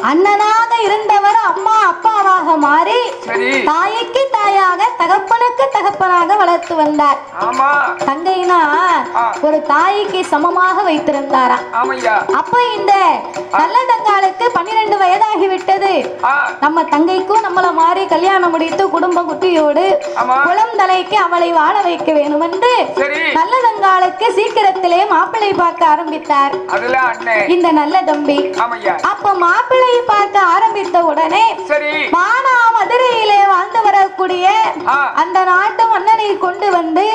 Speaker 1: அண்ணனாக இருந்தவர் அம்மா அப்பாவாக மாறி தாய்க்கு தாயாக தகப்பனுக்கு தகப்பனாக வளர்த்து வந்தார். தங்கைனா ஒரு தாய்க்கு சமமாக வைத்திருந்தாரா. அப்ப இந்த நல்ல தங்காளுக்கு 12 வயதாகி விட்டது. நம்ம தங்கைக்கும் நம்மள மாறி கல்யாணம் முடித்து குடும்ப குட்டியோடு குளம் தலைக்கு அவளை வாழ வைக்க வேண்டும் என்று நல்ல தங்காளுக்கு சீக்கிரத்திலே மாப்பிள்ளை பார்க்க ஆரம்பித்தார் இந்த நல்ல தம்பி. அப்ப மாப்பிள்ளை பார்க்க ஆரம்பித்த உடனே மானாமதுரையிலே வாழ்ந்து வரக்கூடிய அந்த நாட்டு மன்னனை கொண்டு வந்து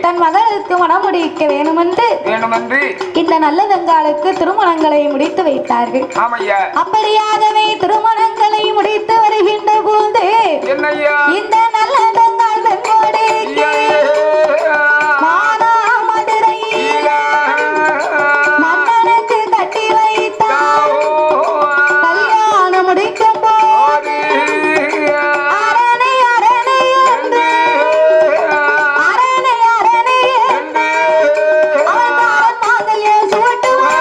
Speaker 1: தன் மகளுக்கு மனம் முடிக்க வேண்டும் என்று இந்த நல்ல தங்காளுக்கு திருமணங்களை முடித்து வைத்தார்கள். அப்படியாகவே திருமணங்களை முடித்து வருகின்ற போது இந்த நல்ல தங்காள் பெண்ணோடு மன்னனுக்கு கட்டி வைத்தார். கல்யாணம் முடிக்கும் போது அரணை அரணை என்று அரணை அரணை என்று அவன் மாங்கல்யம் சூட்டுவார்.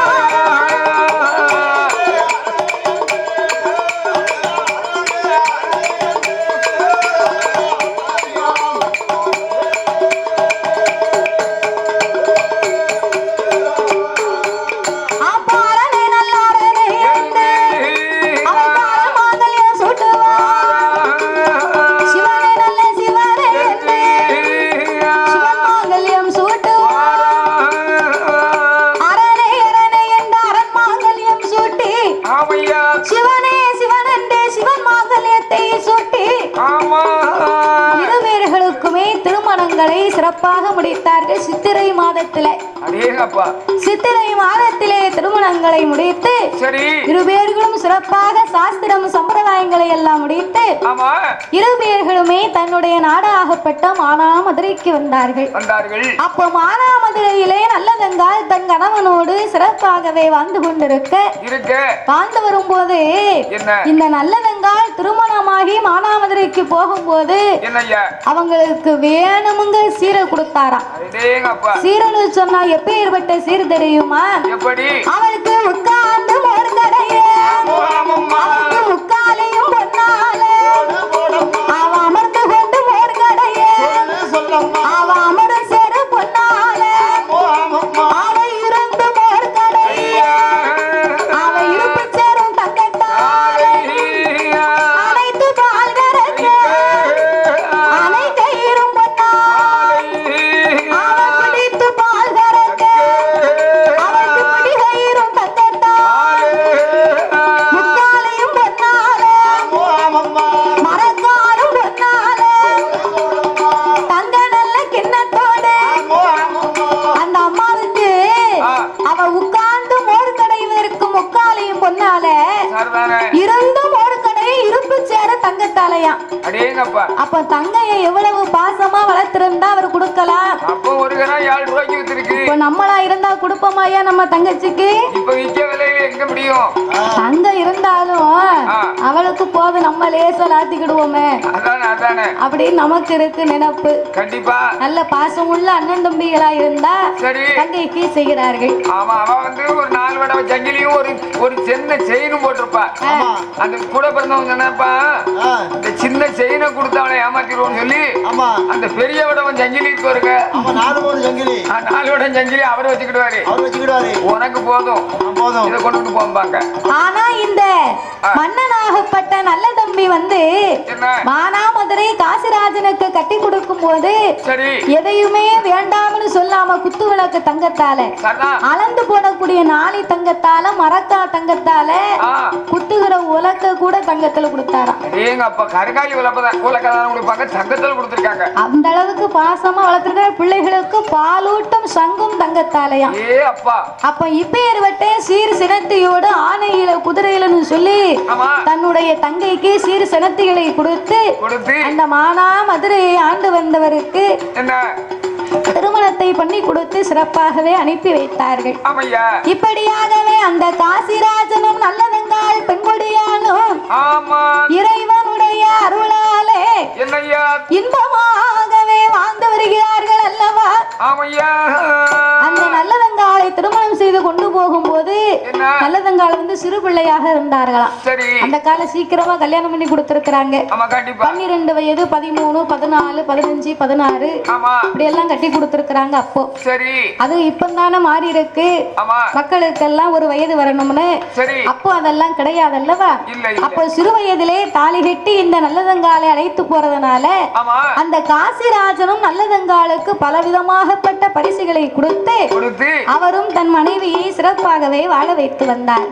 Speaker 1: அப்பாரணை நல்லாரணை என்று அவன் மாங்கல்யம் சூட்டுவார். சிவனை நல்ல சிவனை என்று சிவன் மாங்கல்யம் சூட்டுவார். அரணை அரணை என்று அரண் மாங்கல்யம் சூட்டி சிவனே சிவன் என்று சிவன் மாங்கல்யத்தை சூட்டி இருவேர்களுக்குமே திருமணங்களை சிறப்பாக முடித்தார்கள். சித்திரை மாதத்திலே சித்திரை மாதத்திலே திருமணங்களை முடித்து இருவேர்களும் சிறப்பாக சாஸ்திரம் சம்பிரதாயங்களை எல்லாம் முடித்து இருவேர்களுமே தன்னுடைய நாடாகப்பட்ட மானாமதுரைக்கு வந்தார்கள். அப்போ மானாமதுரையிலே நல்லதங்கால் தன் கணவனோடு சிறப்பாகவே வாழ்ந்து கொண்டிருக்க வாழ்ந்து வரும்போது இந்த நல்லதங்கால் திருமணமாகி மானாமதுரைக்கு போகும்போது அவங்களுக்கு வேணுமுங்க சீரை கொடுத்தாராம். சீரனு சொன்னா எப்பேற்பட்ட சீர் தெரியுமா? அவளுக்கு உட்கார்ந்து மோர் கடைய அவளுக்கு முக்காலையும் பொன்னால அவ அமர்ந்து கொண்டு மோர் கடைய அவ அமரும் சேரு பொன்னால அவ இருந்து மோர் கடைய அவ இருப்பு சேரும் தங்கத்தால அனைத்து பால் கறக்க அனைத்தையும் பொன்னால அவ பிடித்து பால் கறக்க அவளுக்கு பிடிகயிரும் தங்கத்தால முக்காலையும் பொன்னால மரக்காரும் பொன்னால தங்க நல்ல கிண்ணத்தோடு அந்த அம்மாவுக்கு அவ உட்கார்ந்து மோர் கடைவதற்கு முக்காலையும் பொன்னால இருந்து மோர் கடை இருப்பு சேர தங்கத்தாலையாம். அப்ப தங்கைய எவ்வளவு பாசமா வளர்த்திருந்தா அவர் கொடுக்கலாம். இப்ப நம்மளா இருந்தா கொடுப்போமாயா நம்ம தங்கச்சிக்கு? தங்க இருந்தாலும் அவளுக்கு போது நம்ம லேசா லாத்திக்கிடுவோமே அப்படின்னு நமக்கு இருக்கு நினைப்பு. நல்ல பாசம் உள்ள அண்ணன் தம்பிகளா இருந்தா தங்கைக்கு செய்கிறார்கள்.
Speaker 2: ஒரு 4 வடை ஜங்கிலியும் ஒரு சின்ன செயினும் போட்டிருப்பா. அந்த கூட பிறந்தவங்க நினைப்பா இந்த சின்ன செயினை கொடுத்து அவளை ஏமாத்திடுவோம்னு சொல்லி அந்த பெரிய வடவன் ஜங்கிலி இருப்பாருங்க 4 வடம் ஜங்கிலி அவரை வச்சுக்கிடுவாரு. உனக்கு போதும் இதை கொண்டு போம்பாங்க.
Speaker 1: ஆனா இந்த மன்னனாகப்பட்ட நல்ல தம்பி வந்து மானாமதுரை காசிராஜனுக்கு கட்டி கொடுக்கும் போது எதையுமே வேண்டாம்னு சொல்லாம குத்து விளக்கு தங்கத்தால அளந்து போடக்கூடிய நாளை தங்கத்தால மரக்கா தங்கத்தால குத்துகிற உலக்க கூட தங்கத்துல கொடுத்தாராம். அந்த அளவுக்கு பாசமா வளர்த்துருக்க பிள்ளைகளுக்கு பாலூட்டும் சங்கும் தங்கத்தாலையா. அப்ப இப்பேற்பட்ட சீர் சினத்தையோடு ஆணையில குதிரையிலன்னு சொல்லி தன்னுடைய தங்கைக்கு சீர் சினத்திகளை கொடுத்து அந்த மானாமதுரையை ஆண்டு வந்தவருக்கு திருமணத்தை பண்ணி கொடுத்து சிறப்பாகவே அனுப்பி வைத்தார்கள். இப்படியாகவே அந்த காசிராஜனும் நல்லதங்கால் பெண்கொடியானும் இறைவனுடைய அருளாலே இன்பமாகவே வாழ்ந்து வருகிறார்கள் அல்லவா. அந்த நல்லதங்காலை திருமணம் செய்து கொண்டு போகும்போது நல்லதங்கால வந்து சிறு பிள்ளையாக இருந்தார்களாம்.
Speaker 2: சரி.
Speaker 1: அந்த காலம் சீக்கிரமா கல்யாணம் பண்ணி கொடுத்திருக்கிறாங்க.
Speaker 2: ஆமா கண்டிப்பா.
Speaker 1: 12 வயது 13 14 15 16
Speaker 2: ஆமா
Speaker 1: இப்படி எல்லாம் கட்டி கொடுத்திருக்கிறாங்க அப்போ.
Speaker 2: சரி.
Speaker 1: அது இப்பந்தானே மாறி இருக்கு.
Speaker 2: ஆமா
Speaker 1: மக்களுக்கெல்லாம் ஒரு வயது வரணும்னு.
Speaker 2: சரி.
Speaker 1: அப்போ அதெல்லாம் கிடையாது அல்லவா?
Speaker 2: இல்ல
Speaker 1: அப்போ சிறு வயதிலே தாலி கட்டி இந்த நல்லதங்காலை அழைத்து போறதுனால
Speaker 2: ஆமா
Speaker 1: அந்த காசிராஜனும் நல்லதங்காலுக்கு பலவிதமாகப்பட்ட பரிசுகளை கொடுத்து அவரும் தன் மனைவியை சிறப்பாகவே வாழ வைத்து வந்தார்.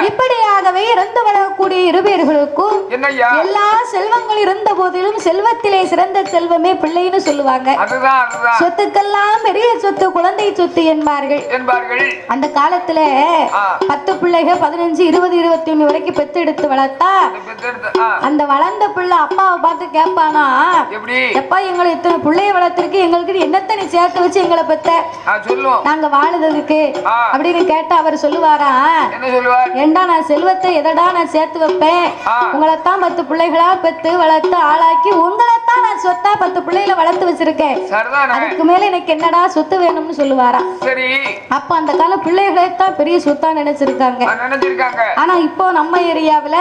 Speaker 1: இப்படியாகவே இறந்து வரக்கூடிய இருவேர்களுக்கும் எல்லா செல்வங்கள் இருந்த போதிலும் செல்வத்திலே சிறந்த செல்வமே பிள்ளைன்னு சொல்லுவாங்க. சொத்துக்கெல்லாம் பெரிய சொத்து குழந்தை சொத்து என்பார்கள். அந்த காலத்துல 10 பிள்ளைகள் 15 20 21 வரைக்கும் பெத்து எடுத்து வளர்த்தா அந்த வளர்ந்த பிள்ளை அப்பாவை பார்த்து கேட்பானா, எப்பா எங்களை இத்தனை பிள்ளைய வளர்த்திருக்கு, எங்களுக்கு என்னத்தை நீ சேர்த்து வச்சு எங்களை பெத்த நாங்க வாழுறதுக்கு அப்படின்னு கேட்டா அவர் சொல்லுவாரா, ஏண்டா நான் செல்வத்தை எதடா நான் சேர்த்து வைப்பேன், உங்களைத்தான் 10 பிள்ளைகளா பெத்து வளர்த்து ஆளாக்கி உங்களைத்தான் நான் சொத்தா 10 பிள்ளைகளை வளர்த்து வச்சிருக்கேன், அதுக்கு மேல எனக்கு என்னடா சொத்து வேணும்னு சொல்லுவாரா. அப்ப அந்த கால பிள்ளைகளை தான் பெரிய சொத்தா நினைச்சிருக்காங்க. ஆனா இப்போ நம்ம ஏரியாவில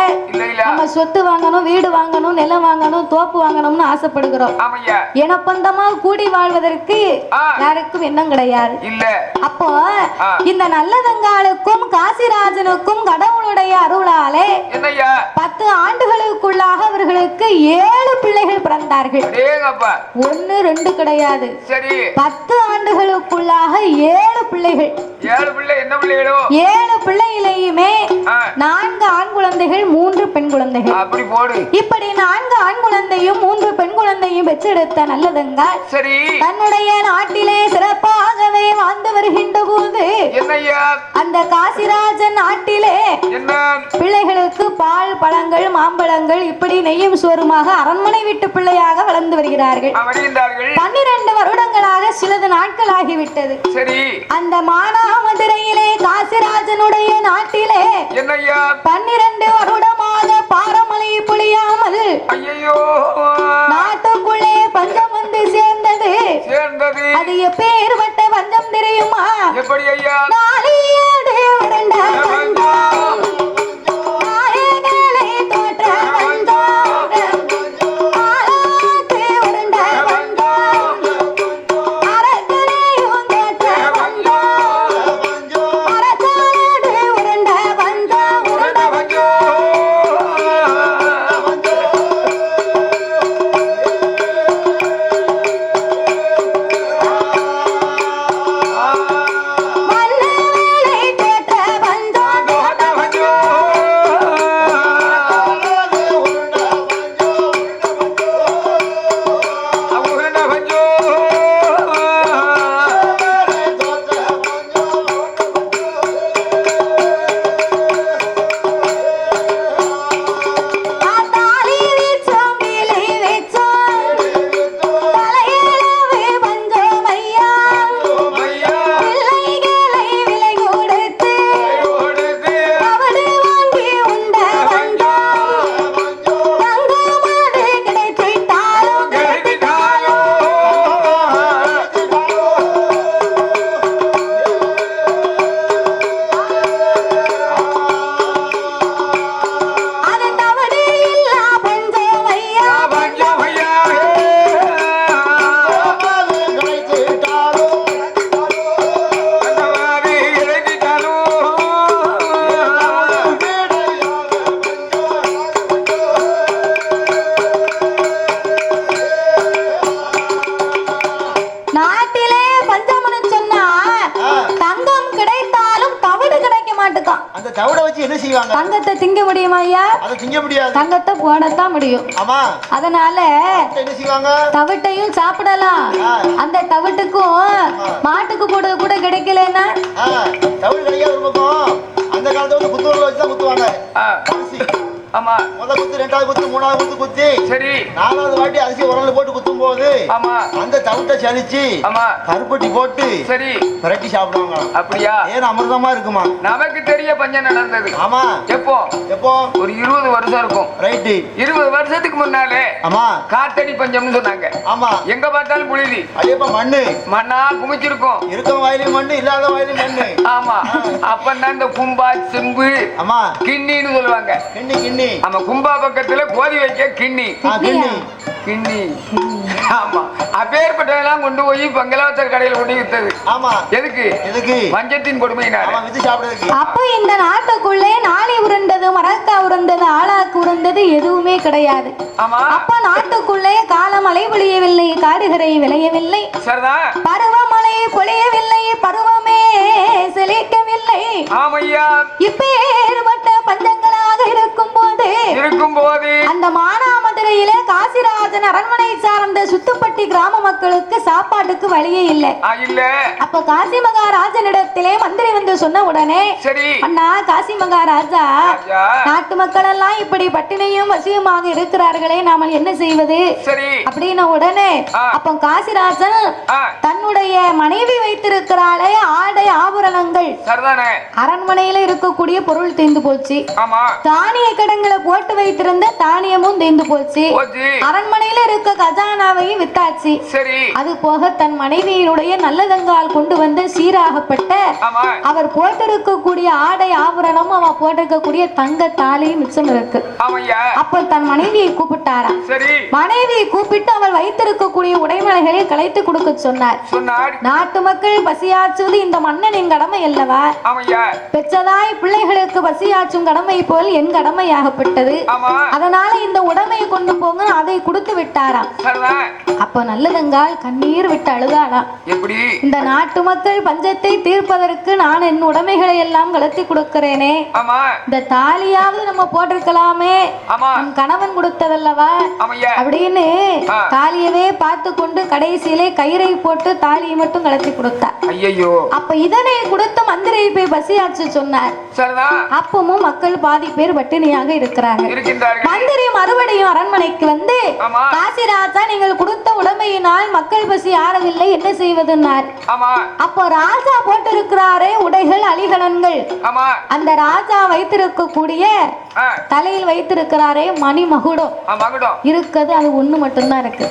Speaker 1: நம்ம சொத்து வாங்கணும், வீடு வாங்கணும், நிலம் வாங்கணும், தோப்பு வாங்கணும்னு ஆசைப்படுகிறோம். எனப்பந்தமா கூடி வாழ்வதற்கு யாருக்கும் எண்ணம் கிடையாது. அப்போ இந்த நல்லதங்காலுக்கும் காசிராஜனுக்கும் கடவுளுடைய அருளாலே 10 ஆண்டுகளுக்குள்ளாக அவர்களுக்கு 7 பிள்ளைகள் பிறந்தார்கள். 1 2 கிடையாது, 10 ஆண்டுகளுக்குள்ளாக 7 பிள்ளைகள். 7 பிள்ளையிலேயுமே 4 ஆண் குழந்தைகள் 3 பெண் குழந்தைகள். இப்படி 4 ஆண் குழந்தையும் 3 பெண் குழந்தையும் பெற்றெடுத்த நல்லதங்கால் தன்னுடைய நாட்டிலே சிறப்பாகவே வாழ்ந்து வருகின்ற போது அந்த காசிராஜன் நாட்டிலே பிள்ளைகளுக்கு பால் பழங்கள் மாம்பழங்கள் இப்படி நெய்யும் சோறுமாக அரண்மனை வீட்டு பிள்ளையாக வளர்ந்து வருகிறார்கள். 12 வருடங்களாக சிலது நாட்கள் ஆகிவிட்டது. அந்த மானாமதுரையிலே காசிராஜனுடைய நாட்டிலே 12 வருடமாக பாரமழை பொழியாமல் நாட்டுக்குள்ளே பஞ்சம் வந்து சேர்ந்தது. அது எப்பேற்பட்ட பஞ்சம் தெரியுமா? நாளியேடு உருண்ட பஞ்சம், நாயகனை தோற்ற பஞ்சம், ஆராய்ச்சி உருண்ட பஞ்சம், அரசனையும் தோற்ற பஞ்சம், அரசாடு உருண்ட பஞ்சம், உருண்ட பஞ்சம். தங்கத்தை திங்க முடியுமா ஐயா?
Speaker 3: அதை திங்க முடியாது.
Speaker 1: தங்கத்தை போடத்தான் முடியும்.
Speaker 3: ஆமா.
Speaker 1: அதனால
Speaker 3: என்ன செய்வாங்க?
Speaker 1: தவிட்டையும் சாப்பிடலாம். அந்த தவிட்டுக்கும் மாட்டுக்கு போடுறது கூட கிடைக்கலன்னா
Speaker 3: தவிடு கிடைக்காத ஒரு பக்கம் அந்த காலத்துல வந்து குத்துவரல வச்சு தான் குத்துவாங்க.
Speaker 2: ஆமா
Speaker 3: முத குத்து, ரெண்டாவது குத்து, மூணாவது குத்து குத்தி
Speaker 2: சரி
Speaker 3: 4வது வாட்டி அரிசி உரல்ல போட்டு குத்தும் போது
Speaker 2: ஆமா
Speaker 3: அந்த தவிட்ட சலிச்சு
Speaker 2: ஆமா
Speaker 3: கருப்பட்டி போட்டு
Speaker 2: சரி
Speaker 3: பிரட்டி சாப்பிடுவாங்க.
Speaker 2: அப்படியா?
Speaker 3: ஏன் அமிர்தமா இருக்குமா?
Speaker 2: நமக்கு தெரிய பஞ்சம் நடந்தது.
Speaker 3: ஆமா.
Speaker 2: எப்போ
Speaker 3: எப்போ?
Speaker 2: ஒரு 20 வருஷம் இருக்கும்.
Speaker 3: ரைட்டு.
Speaker 2: 20 வருஷத்துக்கு முன்னாலே
Speaker 3: ஆமா
Speaker 2: காத்தடி பஞ்சம்னு சொன்னாங்க.
Speaker 3: ஆமா.
Speaker 2: எங்க பார்த்தாலும் புழுதி.
Speaker 3: அதேப்ப மண்ணு
Speaker 2: மண்ணா குமிச்சிருக்கும்.
Speaker 3: இருக்க வயலையும் மண்ணு, இல்லாத வயலையும் மண்ணு.
Speaker 2: ஆமா. அப்பதான் இந்த கும்பா செம்பு
Speaker 3: ஆமா
Speaker 2: கிண்ணின்னு சொல்லுவாங்க.
Speaker 3: கிண்ணி கிண்ணி.
Speaker 2: ஆமா கும்பா பக்கத்துல கோதி வைக்க கிண்ணி.
Speaker 3: கிண்ணி
Speaker 2: கிண்ணி. ஆமா அப்பேற்பட்டதெல்லாம் கொண்டு போய் பங்களாவத்தர் கடையில் கொண்டு வித்தது. ஆமா எதுக்கு? எதுக்கு? பஞ்சத்தின் கொடுமையினால. ஆமா வித்து சாப்பிடுறதுக்கு.
Speaker 1: அப்போ இந்த நாட்டுக்குள்ளே நாளை உருண்டது, மரக்கா உருண்டது, ஆளாக்கு உருண்டது எதுவுமே கிடையாது.
Speaker 2: ஆமா.
Speaker 1: அப்ப நாட்டுக்குள்ளே காலமழை பொழியவில்லை, காடுகரை விளையவில்லை,
Speaker 2: சரிதான்.
Speaker 1: பருவமழை பொழியவில்லை, பருவமே செழிக்கவில்லை.
Speaker 2: ஆமையா.
Speaker 1: இப்பேற்பட்ட பஞ்சங்களாக இருக்கும் போது அந்த மானாமதுரையிலே காசிராஜன் அரண்மனை சார்ந்த சுத்துப்பட்டி கிராம மக்களுக்கு சாப்பாட்டுக்கு வழியே இல்லை. அப்ப காசி மகாராஜனிடத்திலே மந்திரி வந்து சொன்ன உடனே
Speaker 2: சரி
Speaker 1: அண்ணா காசி மகாராஜா, நாட்டு மக்கள் எல்லாம் இப்படி பட்டினியும் வசியமாக இருக்கிறார்களே, நாம என்ன செய்வது அப்படின்னு உடனே அப்ப காசிராஜன் தன்னுடைய மனைவி வைத்திருக்கிறாளே ஆடை ஆபரணங்கள், அரண்மனையில இருக்கக்கூடிய பொருள் தீர்ந்து போச்சு. தானிய கடங்களை போட்டு வைத்திருந்த தானியமும் தீர்ந்து போச்சு. அரண்மனையில இருக்க கஜானாவையும் வித்தாச்சு. அது போக தன் மனைவியினுடைய நல்லதங்கால் கொண்டு வந்த சீராகப்பட்ட அவர் போட்டிருக்கக்கூடிய ஆடை ஆபரணமும் அவன் போட்டிருக்கக்கூடிய தங்க தாலியும் மிச்சம் இருக்கு. அப்ப தன் மனைவியை கூப்பிட்டாராம். மனைவியை கூப்பிட்டு அவள் வைத்திருக்கக்கூடிய உடைமலைகளை கலைத்து கொடுக்க சொன்னார். நாட்டு மக்கள் பசியாச்சுவது இந்த மன்னனின் கடமை அல்லவா? பெற்றதாய் பிள்ளைகளுக்கு பசியாச்சும் கடமை போல் என் கடமையாகப்பட்டது. அதனால இந்த உடைமையை கொண்டு போங்க, அதை கொடுத்து விட்டாராம். அப்ப நல்லதங்கால் கண்ணீர் விட்டு அழுதாளாம். இந்த நாட்டு மக்கள் பஞ்சத்தை தீர்ப்பதற்கு நான் என் உடைமைகளை எல்லாம் கலத்தி கொடுக்கிறேனே, இந்த தாலியாவது நம்ம போட்டிருக்கலாமே, நம் கணவன் கொடுத்ததல்லவா அப்படின்னு தாலியவே பார்த்து கொண்டு கடைசியிலே கயிறை போட்டு தாலியை மட்டும் கலத்தி கொடுத்தார். அப்ப இதனை கொடுத்து மந்திரியை போய் பசியாச்சு சொன்னார். அப்பவும் மக்கள் பாதி பேர் பட்டினியாக இருக்கிறாங்க. மந்திரி மறுபடியும் அரண்மனைக்கு வந்து, காசிராஜா நீங்கள் கொடுத்த உடைமையினால் மக்கள் பசி ஆறவில்லை, என்ன செய்வதுன்னார். அப்போ ராஜா போட்டிருக்கிறாரே உடைகள் அலிகலன்கள், அந்த ராஜா வைத்திருக்கக்கூடிய தலையில் வைத்திருக்கிறாரே மணி மகுடம் இருக்குது, அது ஒண்ணு மட்டும்தான் இருக்கு.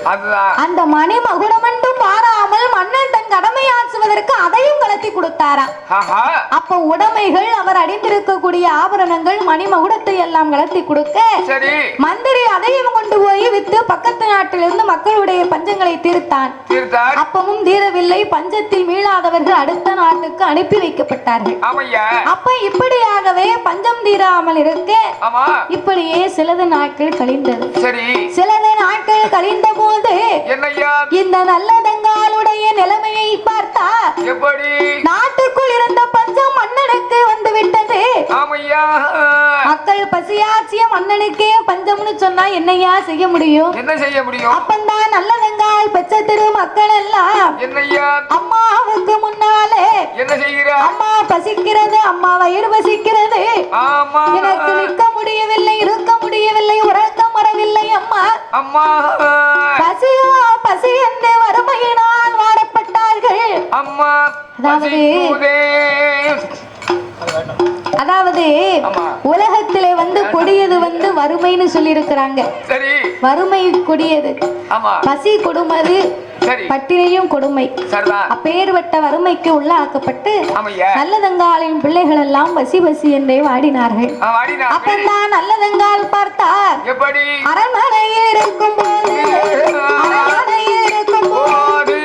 Speaker 1: அந்த மணி மகுடம் மட்டும் பாராமல் மன்னன் தன் கடமையாற்றுவதற்கு அதையும் கலத்தி கொடுத்தாராம். அப்ப உடைமைகள் அவர் அணிந்திருக்கக்கூடிய ஆபரணங்கள் மணி மகுடத்தை எல்லாம் கலத்தி கொடுக்க மந்திரி அதையும் கொண்டு போய் வித்து பக்கத்து நாட்டிலிருந்து மக்களுடைய பஞ்சங்களை தீர்த்தான். அப்பவும் தீரவில்லை. பஞ்சத்தில் மீளாதவர்கள் அடுத்த நாட்டுக்கு அனுப்பி வைக்கப்பட்டார்கள். அப்ப இப்படியாகவே பஞ்சம் தீராமல் இருக்க இப்படியே சிலது நாட்கள் கழிந்தது. சிலது நாட்கள் கழிந்த போது இந்த நல்லதங்காலுடைய நிலைமையை பார்த்தா நாட்டுக்குள் இருந்த பஞ்சம் மன்னனுக்கு வந்து விட்டது. மக்கள் பசியாச்சிய மன்னனுக்கே பஞ்சம்னு சொன்னா என்னையா செய்ய முடியும்?
Speaker 2: என்ன செய்ய முடியும்?
Speaker 1: அப்பந்தான் நல்லதங்கால் பெற்ற திரு மக்கள் எல்லாம் அம்மாவுக்கு முன்னாலே
Speaker 2: என்ன செய்கிறார்?
Speaker 1: அம்மா பசிக்கிறது, அம்மா வயிறு பசிக்கிறது, எனக்கு நிற்க முடியவில்லை, இருக்க முடியவில்லை, உறக்கம் வரவில்லை, அம்மா
Speaker 2: அம்மா
Speaker 1: பசியோ பசி என்று வறுமையினால் வாடப்பட்டார்கள்.
Speaker 2: அம்மா
Speaker 1: அதாவது உலகத்திலே வந்து கொடியது வந்து வறுமைன்னு சொல்லி இருக்கிறாங்க. வறுமை கொடியது, பசி கொடுமது, பட்டினியும் கொடுமை. அப்பேற்பட்ட வறுமைக்கு உள்ளாக்கப்பட்டு நல்லதங்காலின் பிள்ளைகள் எல்லாம் பசி பசி என்றே வாடினார்கள். அப்பந்தான் நல்லதங்கால் பார்த்தார். அரண்மனையில் இருக்கும் போது அரண்மனையில் இருக்கும் போது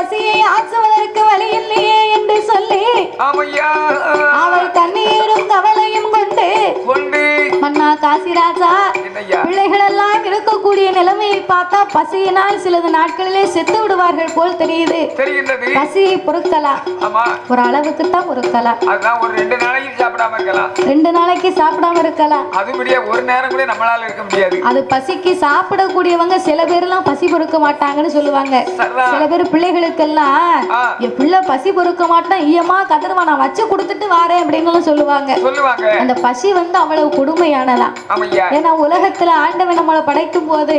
Speaker 1: பசியை ஆற்றுவதற்கு வழி இல்லையே என்று சொல்லி
Speaker 2: ஆமையா
Speaker 1: அவள் கண்ணீரும் கவலையும் கொண்டு மன்னா காசிராஜா பிள்ளைகள் எல்லாம் இருக்கக்கூடிய நிலைமையை பார்த்தா பசியினால் சிலது நாட்களிலே செத்து விடுவார்கள் போல் தெரியுது. பசியை பொறுக்கலாம், ஒரு அளவுக்கு தான் பொறுக்கலாம்.
Speaker 2: அதான் ஒரு 2 நாளைக்கு சாப்பிடாம இருக்கலாம்,
Speaker 1: 2 நாளைக்கு சாப்பிடாம இருக்கலாம்.
Speaker 2: அதுபடியே ஒரு நேரம் கூட நம்மளால இருக்க முடியாது.
Speaker 1: அது பசிக்கு சாப்பிடக்கூடியவங்க சில பேர்லாம் பசி பொறுக்க மாட்டாங்கன்னு சொல்லுவாங்க. சில பேர் பிள்ளைகளுக்கெல்லாம் என் பிள்ளை பசி பொறுக்க மாட்டான், ஈயமா கதறுவா, நான் வச்சு கொடுத்துட்டு வாரேன் அப்படின்னு சொல்லுவாங்க. அந்த பசி வந்து அவ்வளவு கொடுமையானதா. ஏன்னா உலகத்துல ஆண்டவன் நம்மளை படைக்கும் போது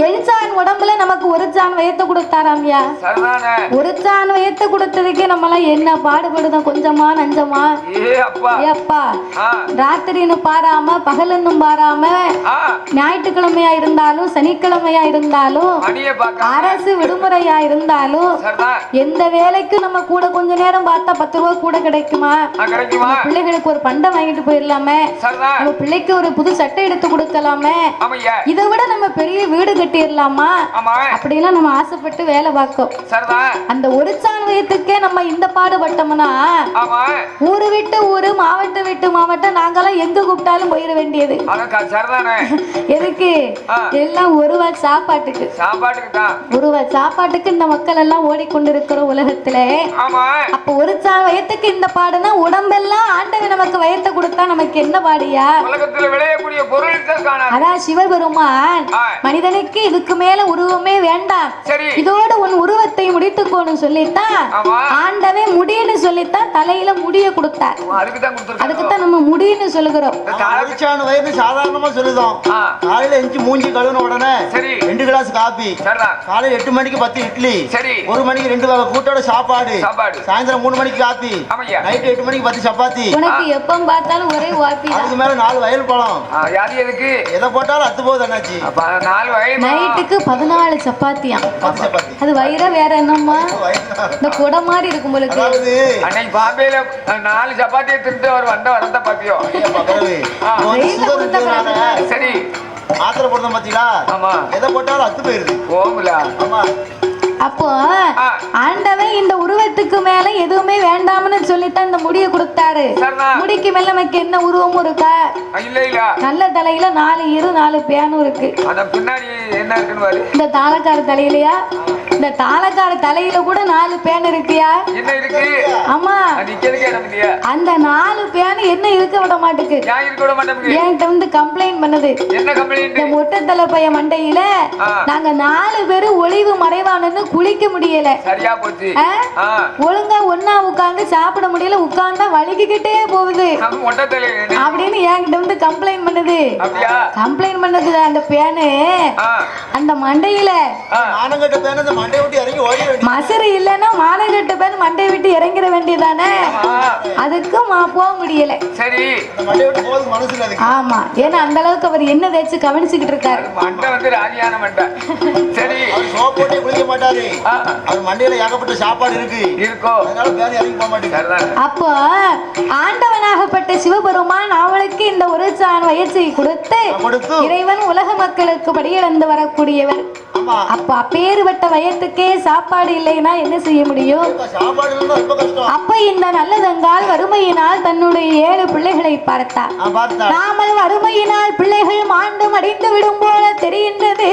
Speaker 1: எஞ்சான் உடம்புல நமக்கு ஒரு சான் வயத்தை கொடுத்தாராம்யா. ஒரு சான் வயத்தை கொடுத்ததுக்கே நம்மளாம் என்ன பாடுபடுதோம், கொஞ்சமா நஞ்சமா. ஏப்பா ராத்திரின்னு பாராம பகலுன்னு பாராம ஞாயிற்றுக்கிழமையா இருந்தாலும் சனிக்கிழமையா இருந்தாலும் அரசு விடுமுறையா இருந்தாலும் எந்த வேலைக்கு நம்ம கூட கொஞ்ச நேரம் பார்த்தா 10 ரூபா கூட கிடைக்குமா? பிள்ளைகளுக்கு ஒரு பண்டை வாங்கிட்டு போயிடலாமே, நம்ம பிள்ளைக்கு ஒரு புது சட்டை எடுத்து கொடுக்கலாமே, இதை விட நம்ம பெரிய வீடு கட்டிடலாமா அப்படின்னா நம்ம ஆசைப்பட்டு வேலை பார்க்கும். அந்த ஒரு சான் வயத்துக்கே நம்ம இந்த பாடுபட்டோம்னா ஊரு விட்டு ஊரு மாவட்டம் விட்டு மாவட்டம் நாங்கெல்லாம் எங்க கூப்பிட்டாலும் போயிட வேண்டியது. எதுக்கு? எல்லாம் ஒருவா சாப்பாட்டுக்கு. ஒருவா சாப்பாட்டுக்கு இந்த மக்கள் எல்லாம் ஓடிக்கொண்டிருக்கிற உலகத்துல அப்ப ஒரு சான் வயத்துக்கு இந்த பாடுனா உடம்பெல்லாம் ஆண்டவன் நமக்கு வயத்தை கொடுத்தா நமக்கு என்ன பாடியா? அதான் சிவபெருமான் மனிதனுக்கு இதுக்கு மேல உருவமே வேண்டாம், இதோடு உன் உருவத்தை முடித்துக்கோன்னு சொல்லித்தான் ஆண்டவன் முடின்னு சொல்லித்தான் தலையில முடிய கொடுத்தார். அதுக்குத்தான் நம்ம முடின்னு சொல்லுகிறோம்.
Speaker 3: சாதாரணமா சொல்லுதோம். காலையில எஞ்சி மூஞ்சி கழுவுன உடனே 2 கிளாஸ் காபி, காலையில 8 மணிக்கு 10 இட்லி, 1 மணிக்கு 2 வகை கூட்டோட சாப்பாடு, சாயந்தரம் 3 மணிக்கு காபி, நைட் 8 மணிக்கு 10 சப்பாத்தி.
Speaker 1: உனக்கு எப்ப பார்த்தாலும் ஒரே வாப்பி.
Speaker 3: அதுக்கு மேல 4 வயல் பழம். எதை போட்டாலும் அத்து போகுது அண்ணாச்சி.
Speaker 1: நைட்டுக்கு 14 சப்பாத்தியா? அது வயிற வேற என்னம்மா இந்த குடை மாதிரி இருக்கும் போல.
Speaker 2: அன்னைக்கு பாம்பேல 4 சப்பாத்தியை திட்டு அவர் வந்த பாத்தியோ. சரி
Speaker 3: மாத்திரை போடுறோம் பாத்தீங்களா? ஆமா, எதை போட்டாலும் அத்து போயிருது. ஓமலா. ஆமா.
Speaker 1: அப்போ ஆண்டவன் இந்த உருவத்துக்கு மேல எதுவுமே வேண்டாம்னு சொல்லித்தான் இந்த முடிய கொடுத்தாரு. முடிக்கு மேல நமக்கு என்ன உருவமும் இருக்கா? நல்ல தலையில 4 இரு 4 பேனும் இருக்கு. இந்த தாளக்கார தலையிலயா? இந்த தாளக்கார தலையில கூட 4 பேன் இருக்கியா? ஆமா, அந்த 4 பேன் என்ன இருக்க விட மாட்டுக்கு. என்கிட்ட வந்து கம்ப்ளைண்ட் பண்ணுது. இந்த மொட்டை தலை பைய மண்டையில நாங்க 4 பேரும் ஒளிவு மறைவானு குளிக்க முடியல. சரியா போச்சு. ஒழுங்கா ஒண்ணா உட்கார்ந்து சாப்பிட முடியல, உட்கார்ந்தா வலிக்கிட்டே போகுது அப்படின்னு என்கிட்ட வந்து கம்ப்ளைண்ட் பண்ணுது. கம்ப்ளைண்ட் பண்ணது அந்த பேனு அந்த மண்டையில மசரு இல்லன்னா மானங்கட்ட பேன் மண்டை விட்டு இறங்கிட வேண்டியதானே. அதுக்கும் போக முடியல. சரி, ஆமா, ஏன்னா அந்த அளவுக்கு அவர் என்ன தேய்ச்சு கவனிச்சுக்கிட்டு இருக்காரு.
Speaker 2: சரி,
Speaker 3: மண்டையில ஏகப்பட்ட சாப்பாடு இருக்கோ,
Speaker 1: அப்போ ஆண்டவனாகப்பட்ட சிவபெருமான் அவளுக்கு இந்த ஒரு சான் வயசை கொடுத்து இறைவன் உலக மக்களுக்கு படியிழந்து வரக்கூடியவர். அப்ப அப்பேறுபட்ட வயத்துக்கே சாப்பாடு இல்லைன்னா என்ன செய்ய முடியும்? அப்ப இந்த நல்லதங்கால் வறுமையினால் தன்னுடைய 7 பிள்ளைகளை பார்த்தார். நாமல் வறுமையினால் பிள்ளைகள் மாண்டு மடிந்து விடும் போல தெரிகின்றது.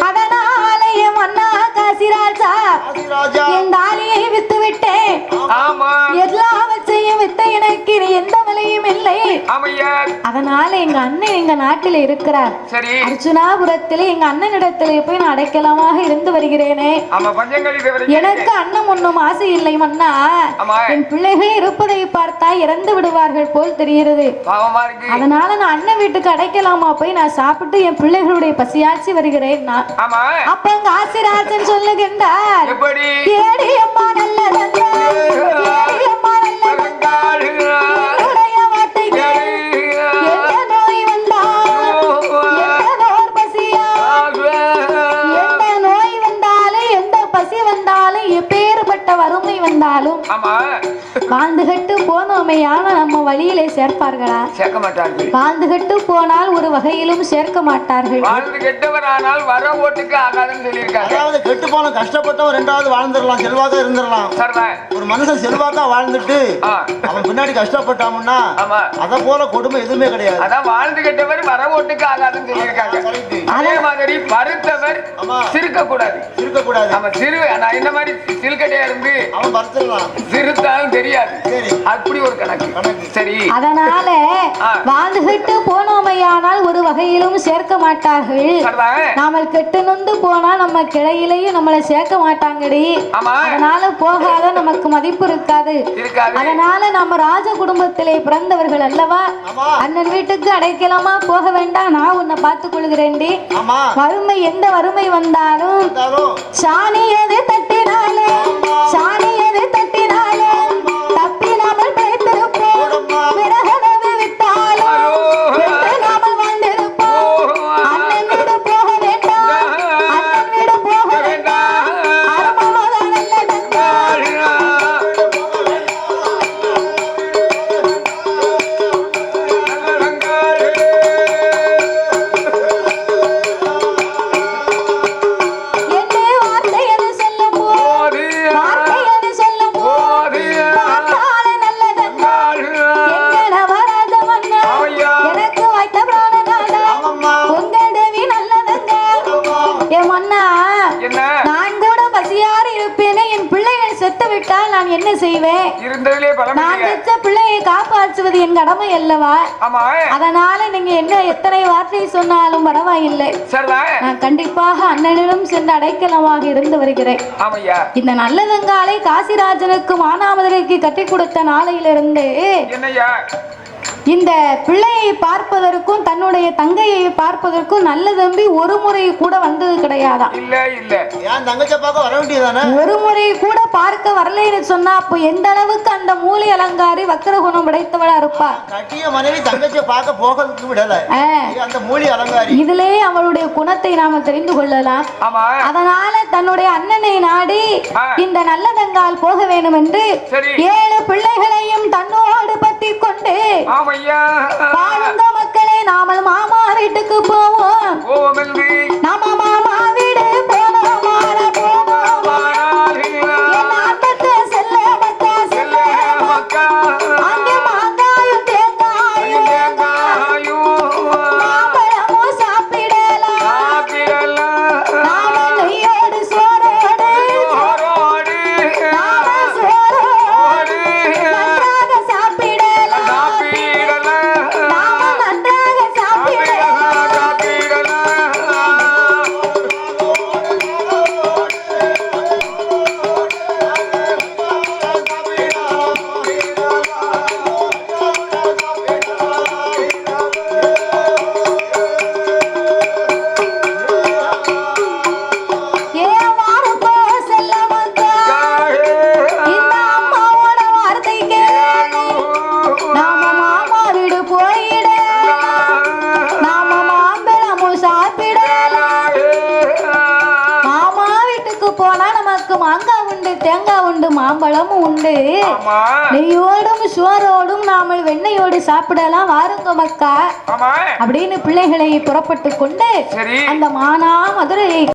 Speaker 1: அதனாலே மன்னா காசிராஜா என் தாலியை வித்து விட்டேன். எல்லாவற்றையும் வித்த எனக்கு எந்த விலையும் இல்லை. அதனால எங்க அண்ணன் எங்க நாட்டில் இருக்கிறார். அர்ஜுனாபுரத்திலே எங்க அண்ணனிடத்திலே போய் நான் அடைக்கலமாக இருந்து வருகிறேனே. எனக்கு அண்ணன் ஒன்னும் ஆசை இல்லை மன்னா. என் பிள்ளைகள் இருப்பதை பார்த்தா இறந்து விடுவார்கள் போல் தெரிகிறது. அதனால நான் அண்ணன் வீட்டுக்கு அடைக்கலாமா போய் நான் சாப்பிட்டு என் பிள்ளைகளுடைய பசியாச்சு வருகிறேன். அப்ப அங்க ஆசிராஜன் சொல்லுகின்றார், ஏடி அம்மா நல்லதங்க, ஏடி அம்மா நல்லதங்க, என்னுடைய வார்த்தைக்கு எந்த நோய் வந்தாலும் எந்த நோர் பசியா, எந்த நோய் வந்தாலும் எந்த பசி வந்தாலும் எப்பேறுபட்ட வறுமை வந்தாலும் இருந்தாலும் வாழ்ந்துகட்டு போனோமையான நம்ம வழியிலே சேர்ப்பார்களா?
Speaker 2: சேர்க்க மாட்டார்கள்.
Speaker 1: வாழ்ந்துகட்டு போனால் ஒரு வகையிலும் சேர்க்க மாட்டார்கள்.
Speaker 2: வாழ்ந்து கெட்டவரானால் வர ஓட்டுக்கு ஆகாதுன்னு சொல்லியிருக்காங்க.
Speaker 3: அதாவது கெட்டு போன கஷ்டப்பட்டவன் ரெண்டாவது வாழ்ந்துடலாம், செல்வாக்கா இருந்துடலாம். ஒரு மனுஷன் செல்வாக்கா வாழ்ந்துட்டு அவன் பின்னாடி கஷ்டப்பட்டான்னா அத போல கொடுமை எதுவுமே கிடையாது.
Speaker 2: அதான் வாழ்ந்து கெட்டவர் வர ஓட்டுக்கு ஆகாதுன்னு சொல்லியிருக்காங்க. அதே மாதிரி பருத்தவர் சிரிக்க கூடாது. அவன் சிறு நான் என்ன மாதிரி சிறுக்கட்டையா இருந்து
Speaker 3: அவன் பருத்தலாம்,
Speaker 2: சிறுத்தாலும் தெரியாது. அப்படி ஒரு கணக்கு. சரி,
Speaker 1: அதனால வாழ்ந்துகிட்டு போனோமையானால் ஒரு வகையிலும் சேர்க்க மாட்டார்கள். நாம கெட்டு நொந்து போனா நம்ம கிளையிலையும் நம்மளை சேர்க்க மாட்டாங்கடி. அதனால போகாத நமக்கு மதிப்பு இருக்காது. அதனால நம்ம ராஜ குடும்பத்திலே பிறந்தவர்கள் அல்லவா, அண்ணன் வீட்டுக்கு அடைக்கலமா போக வேண்டாம், நான் உன்னை பார்த்துக் கொள்கிறேன்டி. வறுமை எந்த வறுமை வந்தாலும் சாணியது தட்டினாலே சாணியது தட்டினாலே தப்பினாமல் பேத்திருப்போம், பிறகடவு விட்டாலும் நாமல் வாழ்ந்திருப்போம். அண்ணன் வீடு போக வேண்டாம், அண்ணன் வீடு போக வேண்டாம், அருமமத நல்ல தந்தாள். நான் என்ன செய்வேன்? நான் பெற்ற பிள்ளையை காப்பாற்றுவது என் கடமை அல்லவா? அதனால நீங்க என்ன எத்தனை வார்த்தை சொன்னாலும் பரவாயில்லை, நான் கண்டிப்பாக அண்ணனிடம் சென்று அடைக்கலமாக இருந்து வருகிறேன். இந்த நல்லதங்காலை காசிராஜனுக்கு மானாமதுரைக்கு கட்டி கொடுத்த நாளையிலிருந்து இந்த பிள்ளையை பார்ப்பதற்கும் தன்னுடைய தங்கையை பார்ப்பதற்கும் நல்ல தம்பி ஒரு முறை கூட வந்தது கிடையாதான். ஒரு முறை கூட பார்க்க வரலைன்னு சொன்னா அப்போ எந்த அளவுக்கு அந்த மூலி அலங்காரி வக்கர குணம் உடைத்தவளா இருப்பா. இதிலே அவளுடைய குணத்தை நாம தெரிந்து கொள்ளலாம். அதனால தன்னுடைய அண்ணனை நாடி இந்த நல்லதங்கால் போக வேண்டும் என்று 7 பிள்ளைகளையும் தன்னோடு பற்றி கொண்டு வாழ்ந்த மக்களை நாமல் மாமா வீட்டுக்கு போவோம். நம்ம மாமா வீடு போனோம் செல்ல மக்கா செல்ல மக்கா, அங்கே மாங்காயும் தேங்காயும் மாம்பழமும் சாப்பிடலாம், நாம நெய்யோடு சோறோடு நாம சோறோடு நன்றாக சாப்பிடலாம், நாம நன்றாக சாப்பிடலாம். ஏன் வாரப்போ செல்ல மக்கா, இந்த அம்மாவோட வார்த்தை கேளு, நாம மாமா வீடு போயிட, நாம மாம்பழமும் சாப்பிடலாம். மாமா வீட்டுக்கு போனா நமக்கு மாங்காய் உண்டு, தேங்காய் உண்டு, மாம்பழமும் உண்டு, நெய்யோடும் சோறோடும் நாமல் வெண்ணையோடு சாப்பிடலாம், வாருங்க மக்கா அப்படின்னு பிள்ளைகளை புறப்பட்டு கொண்டு அந்த மானாமதுரை